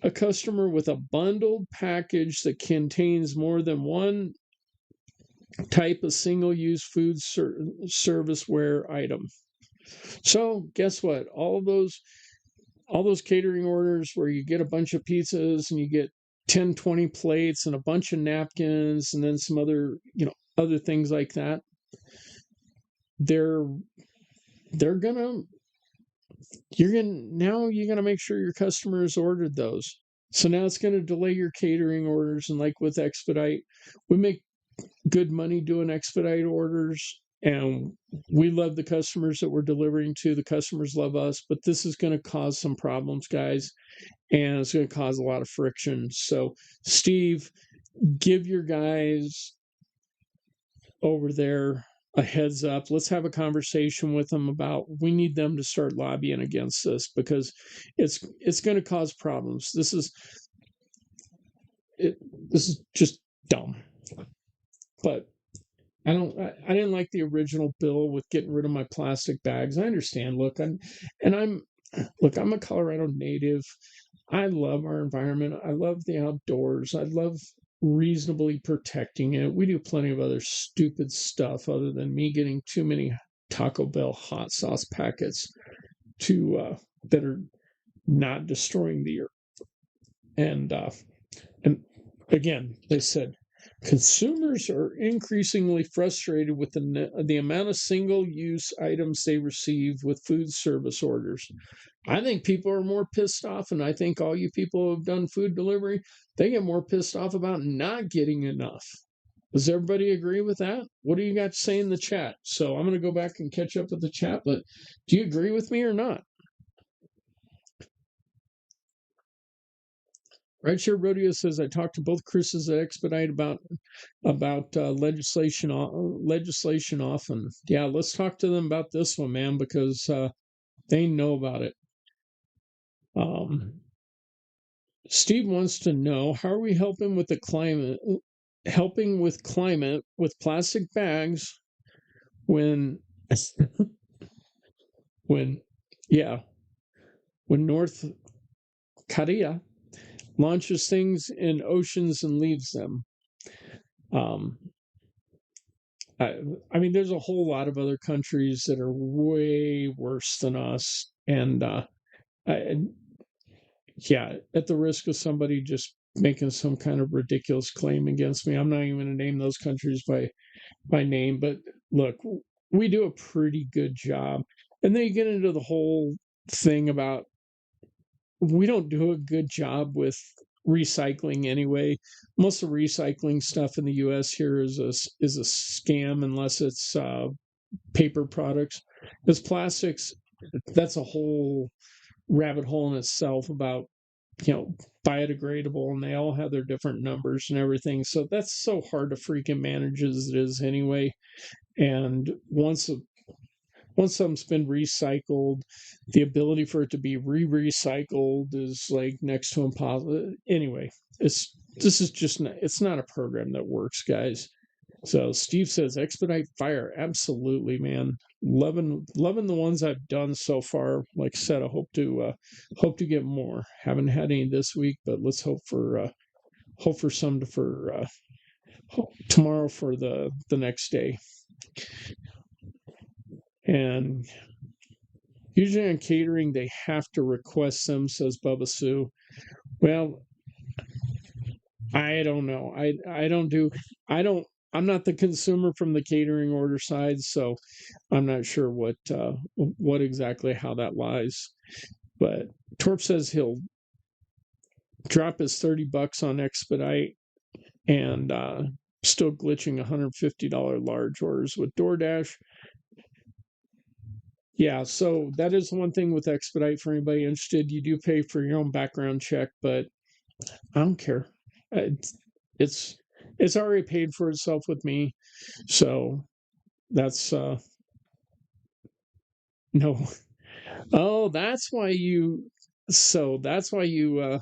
a customer with a bundled package that contains more than one type of single-use food serviceware item. So guess what? All those catering orders where you get a bunch of pizzas and you get 10, 20 plates and a bunch of napkins and then some other things like that, you're gonna make sure your customers ordered those. So now it's going to delay your catering orders. And like with expedite, we make good money doing expedite orders, and we love the customers that we're delivering to. The customers love us, but this is going to cause some problems, guys, and it's going to cause a lot of friction. So Steve, give your guys over there a heads up. Let's have a conversation with them about, we need them to start lobbying against this because it's going to cause problems. This is just dumb. But I didn't like the original bill with getting rid of my plastic bags. I understand. Look, I'm a Colorado native. I love our environment. I love the outdoors. I love reasonably protecting it. We do plenty of other stupid stuff other than me getting too many Taco Bell hot sauce packets that are not destroying the earth. And again, they said consumers are increasingly frustrated with the amount of single-use items they receive with food service orders. I think people are more pissed off, and I think all you people who have done food delivery, they get more pissed off about not getting enough. Does everybody agree with that? What do you got to say in the chat? So I'm going to go back and catch up with the chat, but do you agree with me or not? Rideshare Rodeo says I talked to both Chris's at Expedite about legislation often. Yeah, let's talk to them about this one, man, because they know about it. Steve wants to know, how are we helping with the climate? Helping with climate with plastic bags when when North Korea launches things in oceans and leaves them. I mean, there's a whole lot of other countries that are way worse than us, and yeah, at the risk of somebody just making some kind of ridiculous claim against me, I'm not even going to name those countries by name. But look, we do a pretty good job, and then you get into the whole thing about we don't do a good job with recycling anyway. Most of the recycling stuff in the U.S. here is a scam unless it's paper products. Because plastics, that's a whole rabbit hole in itself about biodegradable, and they all have their different numbers and everything. So that's so hard to freaking manage as it is anyway. And once something's been recycled, the ability for it to be recycled is like next to impossible. Anyway, this is just not, it's not a program that works, guys. So Steve says expedite fire. Absolutely, man. Loving the ones I've done so far. Like I said, I hope to get more. Haven't had any this week, but let's hope for some for tomorrow for the next day. And usually on catering, they have to request them, says Bubba Sue. Well, I don't know. I'm not the consumer from the catering order side, so I'm not sure what exactly how that lies. But Torp says he'll drop his $30 on expedite and still glitching $150 large orders with DoorDash. Yeah, so that is one thing with expedite for anybody interested. You do pay for your own background check, but I don't care. It's already paid for itself with me, so that's no. Oh, that's why you. So that's why you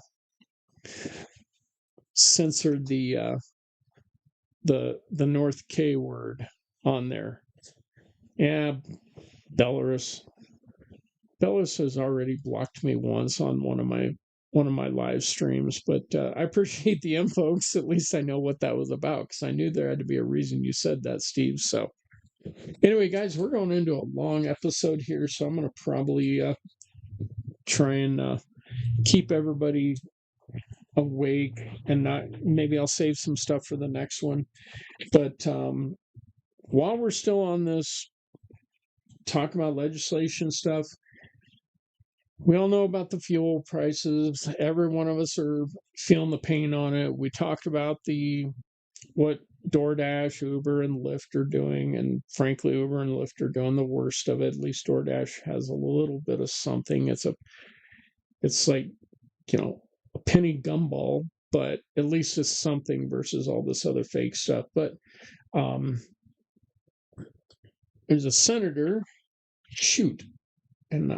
censored the North K word on there. Yeah, Belarus. Belarus has already blocked me once on one of my live streams, but I appreciate the info because at least I know what that was about, because I knew there had to be a reason you said that, Steve. So anyway, guys, we're going into a long episode here, so I'm going to probably try and keep everybody awake and not. Maybe I'll save some stuff for the next one. But while we're still on this, talk about legislation stuff. We all know about the fuel prices. Every one of us are feeling the pain on it. We talked about what DoorDash, Uber, and Lyft are doing, and frankly, Uber and Lyft are doing the worst of it. At least DoorDash has a little bit of something. It's like a penny gumball, but at least it's something versus all this other fake stuff. But there's a senator. Shoot, and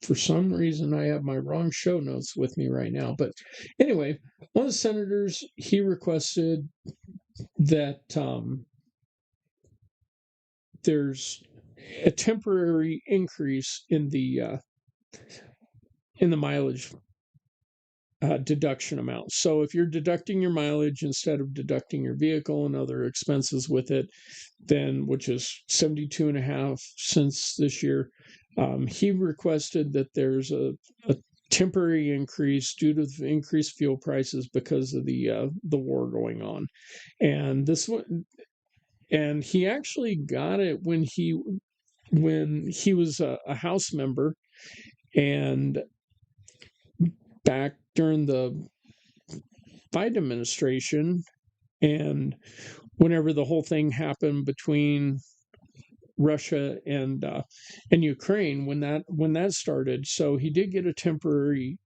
for some reason, I have my wrong show notes with me right now. But anyway, one of the senators, he requested that there's a temporary increase in the mileage deduction amount. So if you're deducting your mileage instead of deducting your vehicle and other expenses with it, then, which is 72.5 cents this year, he requested that there's a temporary increase due to the increased fuel prices because of the war going on. And this one, and he actually got it when he was a House member, and back during the Biden administration. And whenever the whole thing happened between Russia and Ukraine, when that started. So he did get a temporary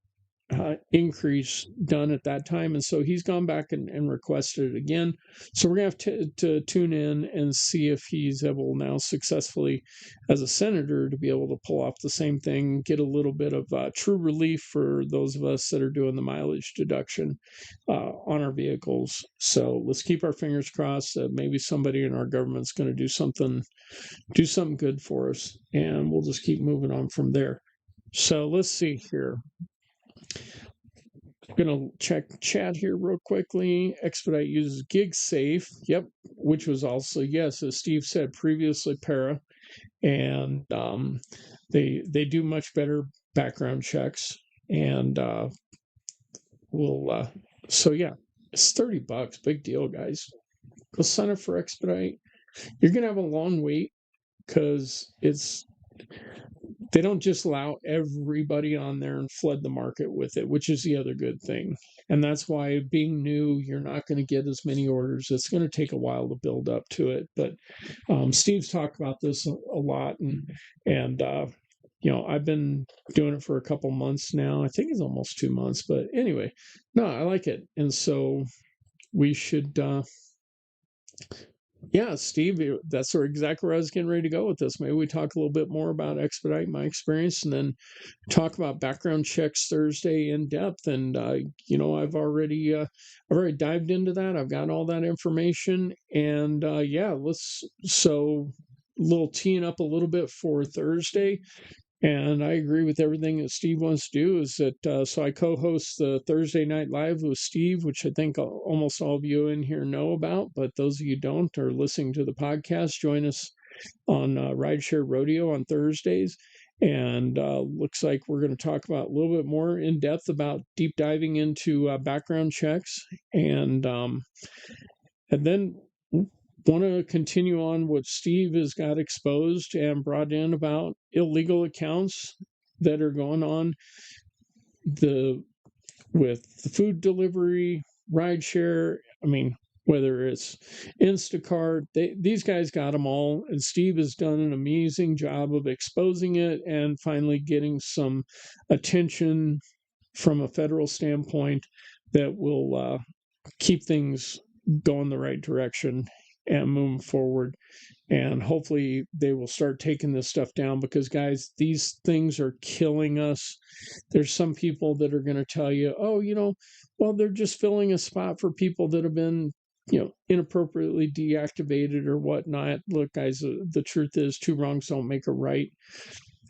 increase done at that time, and so he's gone back and requested it again. So we're gonna have to tune in and see if he's able now successfully, as a senator, to be able to pull off the same thing, get a little bit of true relief for those of us that are doing the mileage deduction on our vehicles. So let's keep our fingers crossed that maybe somebody in our government's going to do something good for us, and we'll just keep moving on from there. So let's see here. I'm going to check chat here real quickly. Expedite uses GigSafe. Yep. Which was also, yes, as Steve said previously, para. And they do much better background checks. And so yeah, it's $30. Big deal, guys. Go sign up for Expedite. You're going to have a long wait because they don't just allow everybody on there and flood the market with it, which is the other good thing. And that's why, being new, you're not going to get as many orders. It's going to take a while to build up to it. But Steve's talked about this a lot, and I've been doing it for a couple months now. I think it's almost 2 months. But anyway, no, I like it. And so we should yeah, Steve, that's exactly where I was getting ready to go with this. Maybe we talk a little bit more about Expedite, my experience, and then talk about background checks Thursday in depth. And I've already dived into that. I've got all that information, and so a little teeing up a little bit for Thursday. And I agree with everything that Steve wants to do. Is that so? I co-host the Thursday Night Live with Steve, which I think almost all of you in here know about. But those of you don't, are listening to the podcast, join us on Rideshare Rodeo on Thursdays. And looks like we're going to talk about a little bit more in depth about deep diving into background checks, and then want to continue on what Steve has got exposed and brought in about illegal accounts that are going on with the food delivery, rideshare. I mean, whether it's Instacart, these guys got them all, and Steve has done an amazing job of exposing it and finally getting some attention from a federal standpoint that will keep things going the right direction and moving forward. And hopefully they will start taking this stuff down, because, guys, these things are killing us. There's some people that are going to tell you, oh, well, they're just filling a spot for people that have been, inappropriately deactivated or whatnot. Look, guys, the truth is, two wrongs don't make a right.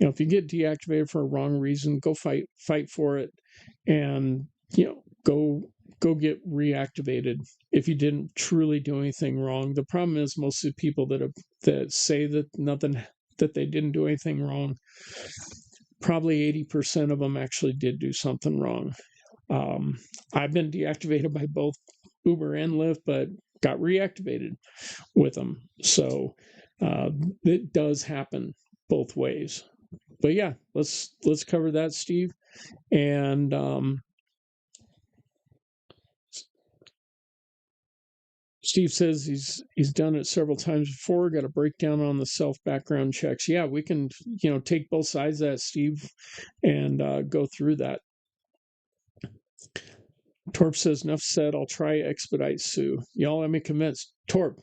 If you get deactivated for a wrong reason, go fight for it, and go get reactivated if you didn't truly do anything wrong. The problem is, most of the people that say that they didn't do anything wrong, probably 80% of them actually did do something wrong. I've been deactivated by both Uber and Lyft, but got reactivated with them. So it does happen both ways. But yeah, let's cover that, Steve. And Steve says he's done it several times before. Got a breakdown on the self background checks. Yeah, we can take both sides of that, Steve, and go through that. Torp says, enough said. I'll try Expedite, Sue. Y'all have me convinced. Torp,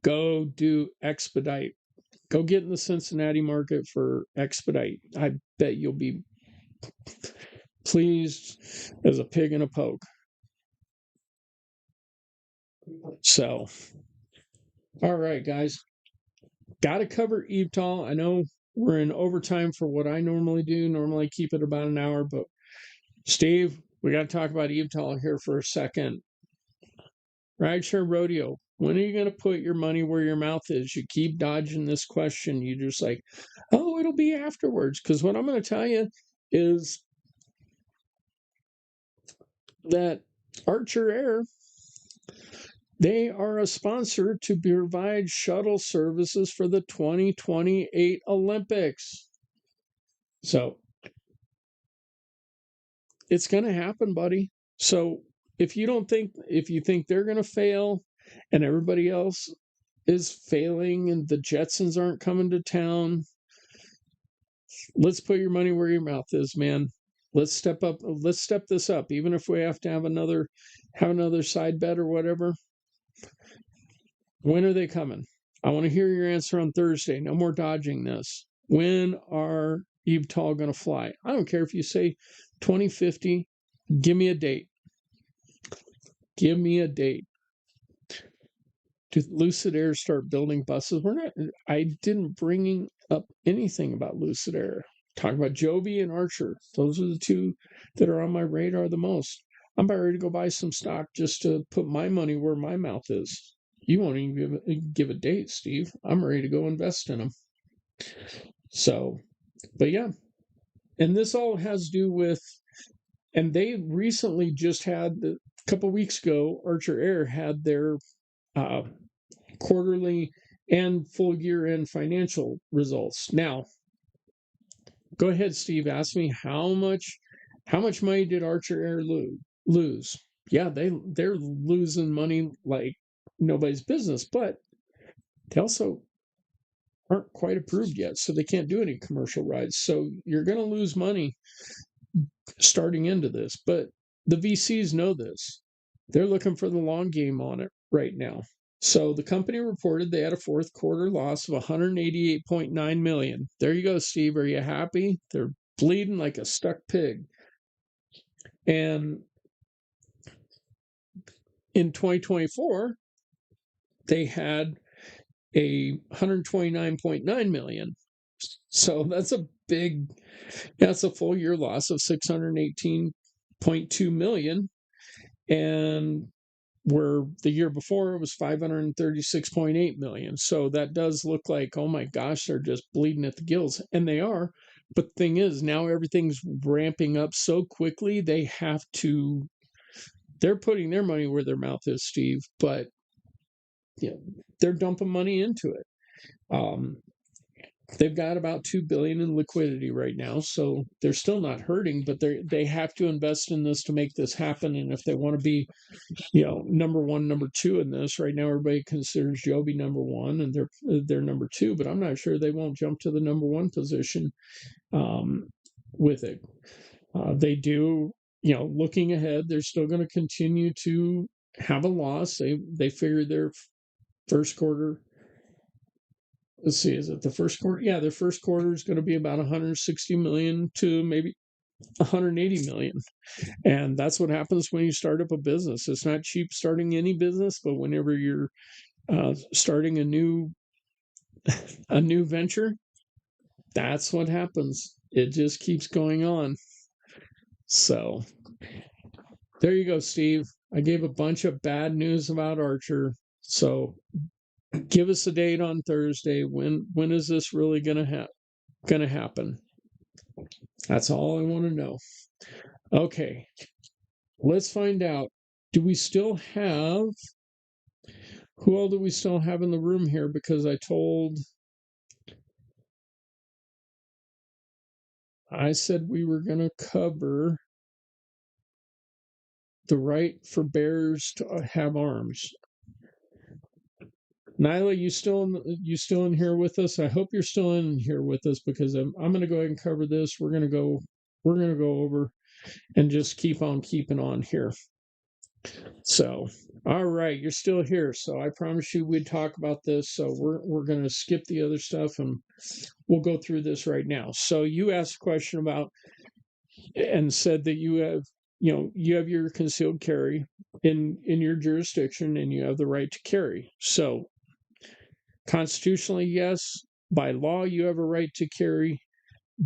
go do Expedite. Go get in the Cincinnati market for Expedite. I bet you'll be pleased as a pig in a poke. So, all right, guys. Got to cover eVTOL. I know we're in overtime for what I normally do. Normally keep it about an hour, but Steve, we got to talk about eVTOL here for a second. Rideshare Rodeo. When are you going to put your money where your mouth is? You keep dodging this question. You just like, oh, it'll be afterwards. Because what I'm going to tell you is that Archer Air, they are a sponsor to provide shuttle services for the 2028 Olympics. So it's going to happen, buddy. So if you think they're going to fail, and everybody else is failing and the Jetsons aren't coming to town. Let's put your money where your mouth is, man. Let's step up. Let's step this up. Even if we have to have another side bet or whatever. When are they coming? I want to hear your answer on Thursday. No more dodging this. When are eVTOL going to fly? I don't care if you say 2050. Give me a date. Give me a date. Did Lucid Air start building buses? I didn't bring up anything about Lucid Air. Talk about Joby and Archer. Those are the two that are on my radar the most. I'm about ready to go buy some stock just to put my money where my mouth is. You won't even give a date, Steve. I'm ready to go invest in them. So, but yeah. And this all has to do with, and they recently just had, a couple weeks ago, Archer Air had their quarterly and full year-end financial results. Now, go ahead, Steve. Ask me how much money did Archer Air lose? Yeah, they're losing money like nobody's business, but they also aren't quite approved yet, so they can't do any commercial rides. So you're going to lose money starting into this, but the VCs know this. They're looking for the long game on it right now. So the company reported they had a fourth quarter loss of $188.9 million. There you go, Steve. Are you happy? They're bleeding like a stuck pig. And in 2024, they had a $129.9 million. So that's a full year loss of $618.2 million. And where the year before it was $536.8 million. So that does look like, oh my gosh, they're just bleeding at the gills. And they are. But the thing is, now everything's ramping up so quickly, they're putting their money where their mouth is, Steve, but they're dumping money into it. They've got about $2 billion in liquidity right now, so they're still not hurting, but they have to invest in this to make this happen. And if they want to be, number one, number two in this, right now everybody considers Joby number one, and they're number two, but I'm not sure they won't jump to the number one position with it. They do, looking ahead, they're still going to continue to have a loss. They figure their first quarter. Let's see, is it the first quarter? Yeah, their first quarter is going to be about 160 million to maybe 180 million. And that's what happens when you start up a business. It's not cheap starting any business, but whenever you're starting a new venture, that's what happens. It just keeps going on. So there you go, Steve. I gave a bunch of bad news about Archer. So give us a date on Thursday. When is this really gonna happen? That's all I want to know. Okay, let's find out. Do we still have, who all do we still have in the room here? Because I said we were going to cover the right for bears to have arms. Nyla, you still in here with us? I hope you're still in here with us, because I'm going to go ahead and cover this. We're going to go over and just keep on keeping on here. So, all right, you're still here. So I promised you we'd talk about this. So we're going to skip the other stuff and we'll go through this right now. So you asked a question about and said that you have your concealed carry in your jurisdiction and you have the right to carry. So constitutionally, yes. By law, you have a right to carry.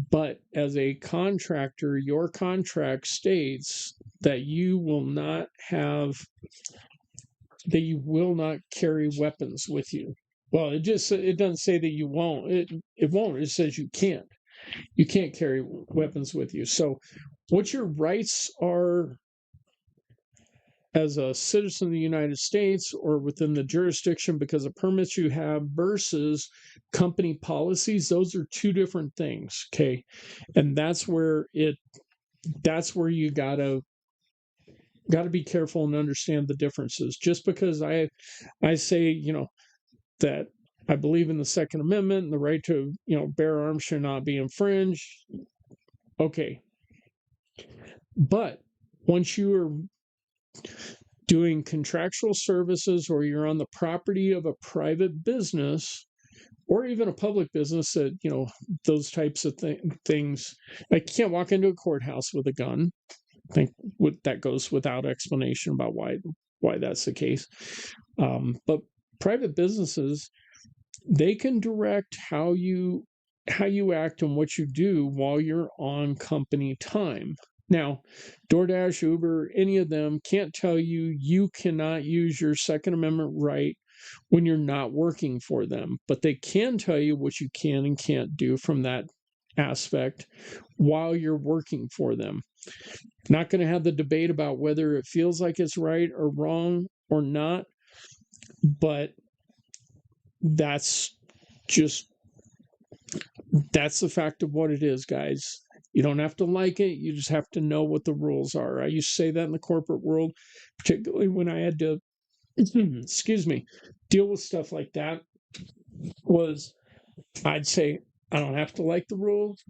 But as a contractor, your contract states that you will not carry weapons with you. Well, it doesn't say that you won't. It won't. It says you can't. You can't carry weapons with you. So what your rights are as a citizen of the United States or within the jurisdiction because of permits you have versus company policies, those are two different things, okay? And that's where you gotta got to be careful and understand the differences. Just because I say, that I believe in the Second Amendment and the right to, bear arms should not be infringed. Okay. But once you are doing contractual services, or you're on the property of a private business or even a public business, that, those types of things, like you can't walk into a courthouse with a gun. I think that goes without explanation about why that's the case. But private businesses, they can direct how you act and what you do while you're on company time. Now, DoorDash, Uber, any of them can't tell you cannot use your Second Amendment right when you're not working for them, but they can tell you what you can and can't do from that aspect while you're working for them. Not going to have the debate about whether it feels like it's right or wrong or not, but that's the fact of what it is, guys. You don't have to like it. You just have to know what the rules are. I used to say that in the corporate world, particularly when I had to, excuse me, deal with stuff like that, was I'd say, I don't have to like the rules.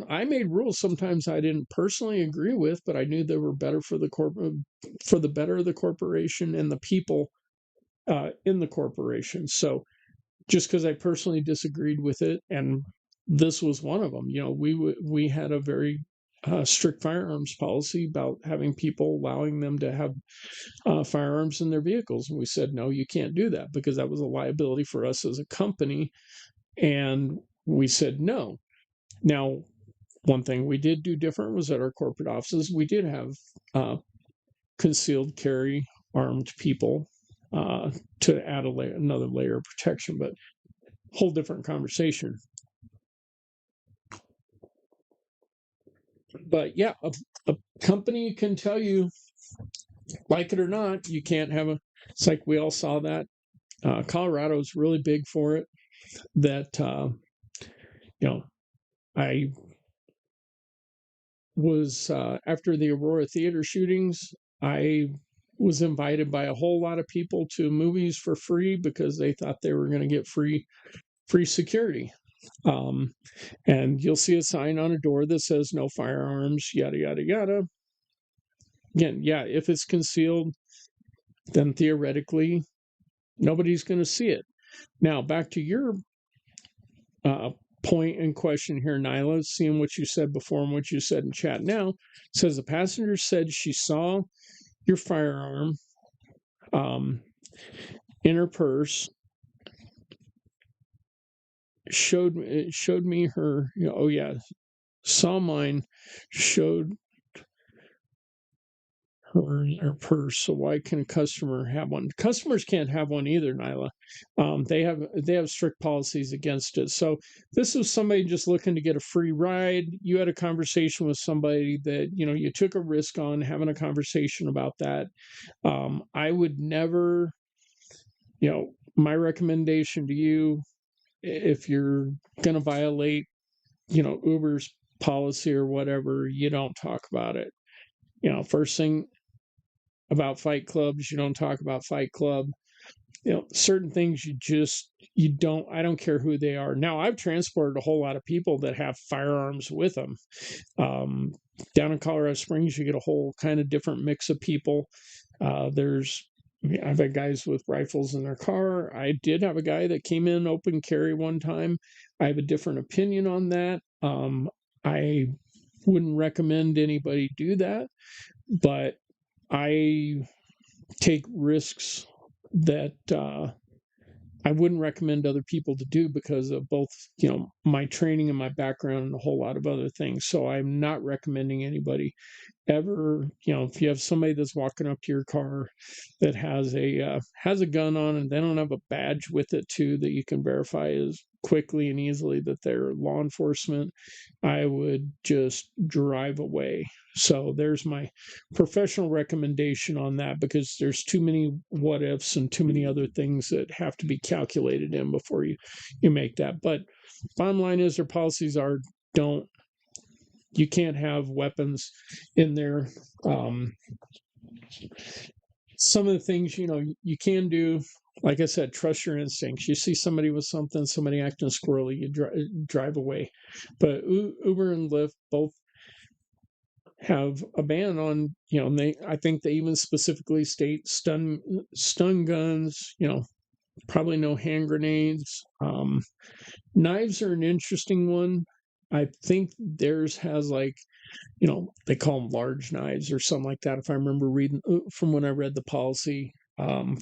I made rules sometimes I didn't personally agree with, but I knew they were better for the better of the corporation and the people in the corporation. So just because I personally disagreed with it, and this was one of them. We had a very strict firearms policy about having people, allowing them to have firearms in their vehicles, and we said no, you can't do that, because that was a liability for us as a company, and we said no. Now, one thing we did do different was at our corporate offices, we did have concealed carry armed people to add another layer of protection, but whole different conversation. But yeah, a company can tell you, like it or not, you can't have it's like we all saw that. Colorado's really big for it. That, I was, after the Aurora Theater shootings, I was invited by a whole lot of people to movies for free because they thought they were going to get free security. And you'll see a sign on a door that says no firearms, yada, yada, yada. Again, yeah, if it's concealed, then theoretically, nobody's going to see it. Now, back to your point and question here, Nyla, seeing what you said before and what you said in chat now, it says the passenger said she saw your firearm in her purse, showed me her, oh yeah, saw mine, showed her purse. So why can a customer have one? Customers can't have one either, Nyla. They have strict policies against it. So this is somebody just looking to get a free ride. You had a conversation with somebody that you took a risk on having a conversation about that. I would never, my recommendation to you, if you're going to violate, Uber's policy or whatever, you don't talk about it. First thing about Fight Clubs, you don't talk about Fight Club. Certain things you don't, I don't care who they are. Now, I've transported a whole lot of people that have firearms with them. Down in Colorado Springs, you get a whole kind of different mix of people. I've had guys with rifles in their car. I did have a guy that came in open carry one time. I have a different opinion on that. I wouldn't recommend anybody do that, but I take risks that I wouldn't recommend other people to do because of both, my training and my background and a whole lot of other things. So I'm not recommending anybody ever, if you have somebody that's walking up to your car that has a gun on and they don't have a badge with it too that you can verify as quickly and easily that they're law enforcement, I would just drive away. So there's my professional recommendation on that, because there's too many what ifs and too many other things that have to be calculated in before you make that. But bottom line is, their policies are, you can't have weapons in there. some of the things, you can do, like I said, trust your instincts. You see somebody with something, somebody acting squirrely, you drive away. But Uber and Lyft both have a ban on, I think they even specifically state stun guns, probably no hand grenades. Knives are an interesting one. I think theirs has like, they call them large knives or something like that. If I remember reading from when I read the policy,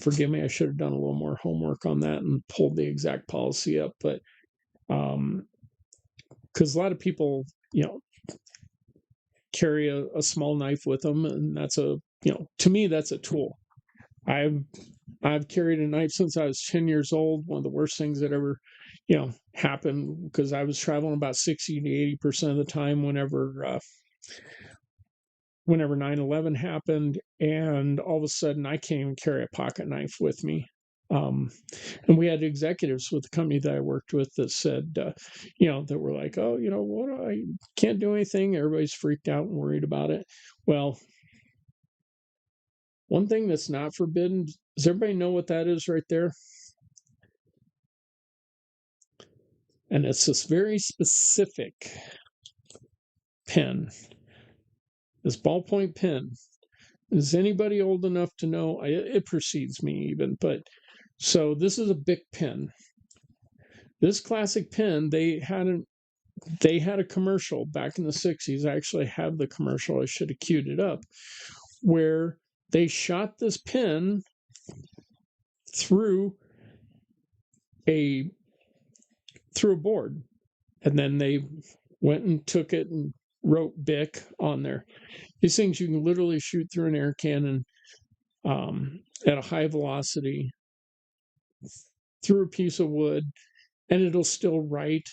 forgive me, I should have done a little more homework on that and pulled the exact policy up. But because a lot of people, carry a small knife with them, and that's to me, that's a tool. I've carried a knife since I was 10 years old. One of the worst things that ever, happened, because I was traveling about 60 to 80% of the time whenever 9/11 happened, and all of a sudden I can't even carry a pocket knife with me. And we had executives with the company that I worked with that said, that were like, oh, what, I can't do anything. Everybody's freaked out and worried about it. Well, one thing that's not forbidden, does everybody know what that is right there? And it's this very specific pen, this ballpoint pen. Is anybody old enough to know? It precedes me even, but so this is a Bic pen. This classic pen, they had a commercial back in the 60s. I actually have the commercial. I should have queued it up, where they shot this pen through a board, and then they went and took it and wrote Bic on there. These things you can literally shoot through an air cannon at a high velocity through a piece of wood, and it'll still write,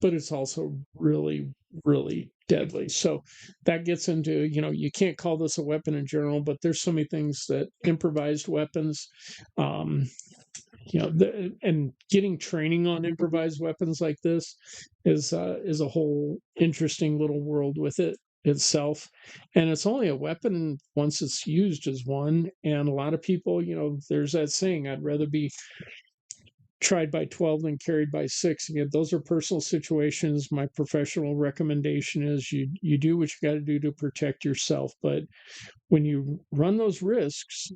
but it's also really, really deadly. So that gets into, you can't call this a weapon in general, but there's so many things that improvised weapons, and getting training on improvised weapons like this is a whole interesting little world with it itself. And it's only a weapon once it's used as one. And a lot of people, there's that saying, I'd rather be tried by 12 than carried by 6. Again, those are personal situations. My professional recommendation is you do what you got to do to protect yourself. But when you run those risks,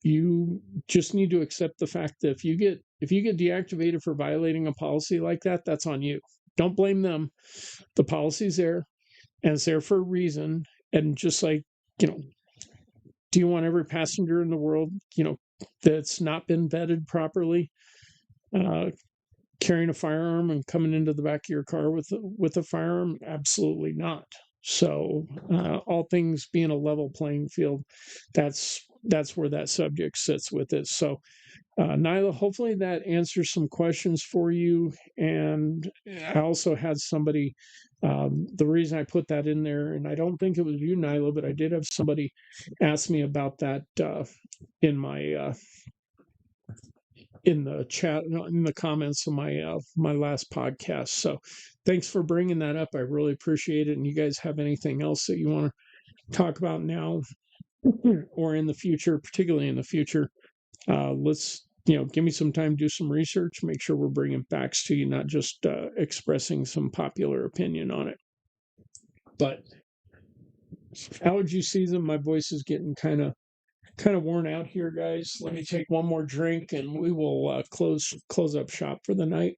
you just need to accept the fact that if you get deactivated for violating a policy like that, that's on you. Don't blame them. The policy's there, and it's there for a reason. And just like, do you want every passenger in the world, that's not been vetted properly, carrying a firearm and coming into the back of your car with a firearm? Absolutely not. So all things being a level playing field, that's where that subject sits with it. So Nyla, hopefully that answers some questions for you. And I also had somebody, the reason I put that in there, and I don't think it was you, Nyla, but I did have somebody ask me about that in my in the chat, in the comments of my last podcast. So thanks for bringing that up. I really appreciate it. And you guys have anything else that you want to talk about now or in the future, particularly in the future, let's, give me some time, do some research, make sure we're bringing facts to you, not just expressing some popular opinion on it. But allergy season, my voice is getting kind of worn out here, guys. Let me take one more drink and we will close up shop for the night.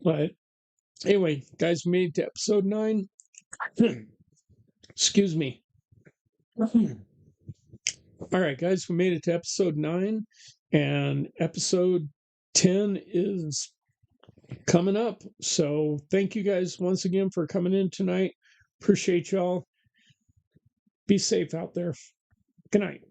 But anyway, guys, we made it to episode 9. Excuse me. All right, guys, we made it to episode 9, and episode 10 is coming up. So thank you guys once again for coming in tonight. Appreciate y'all. Be safe out there. Good night.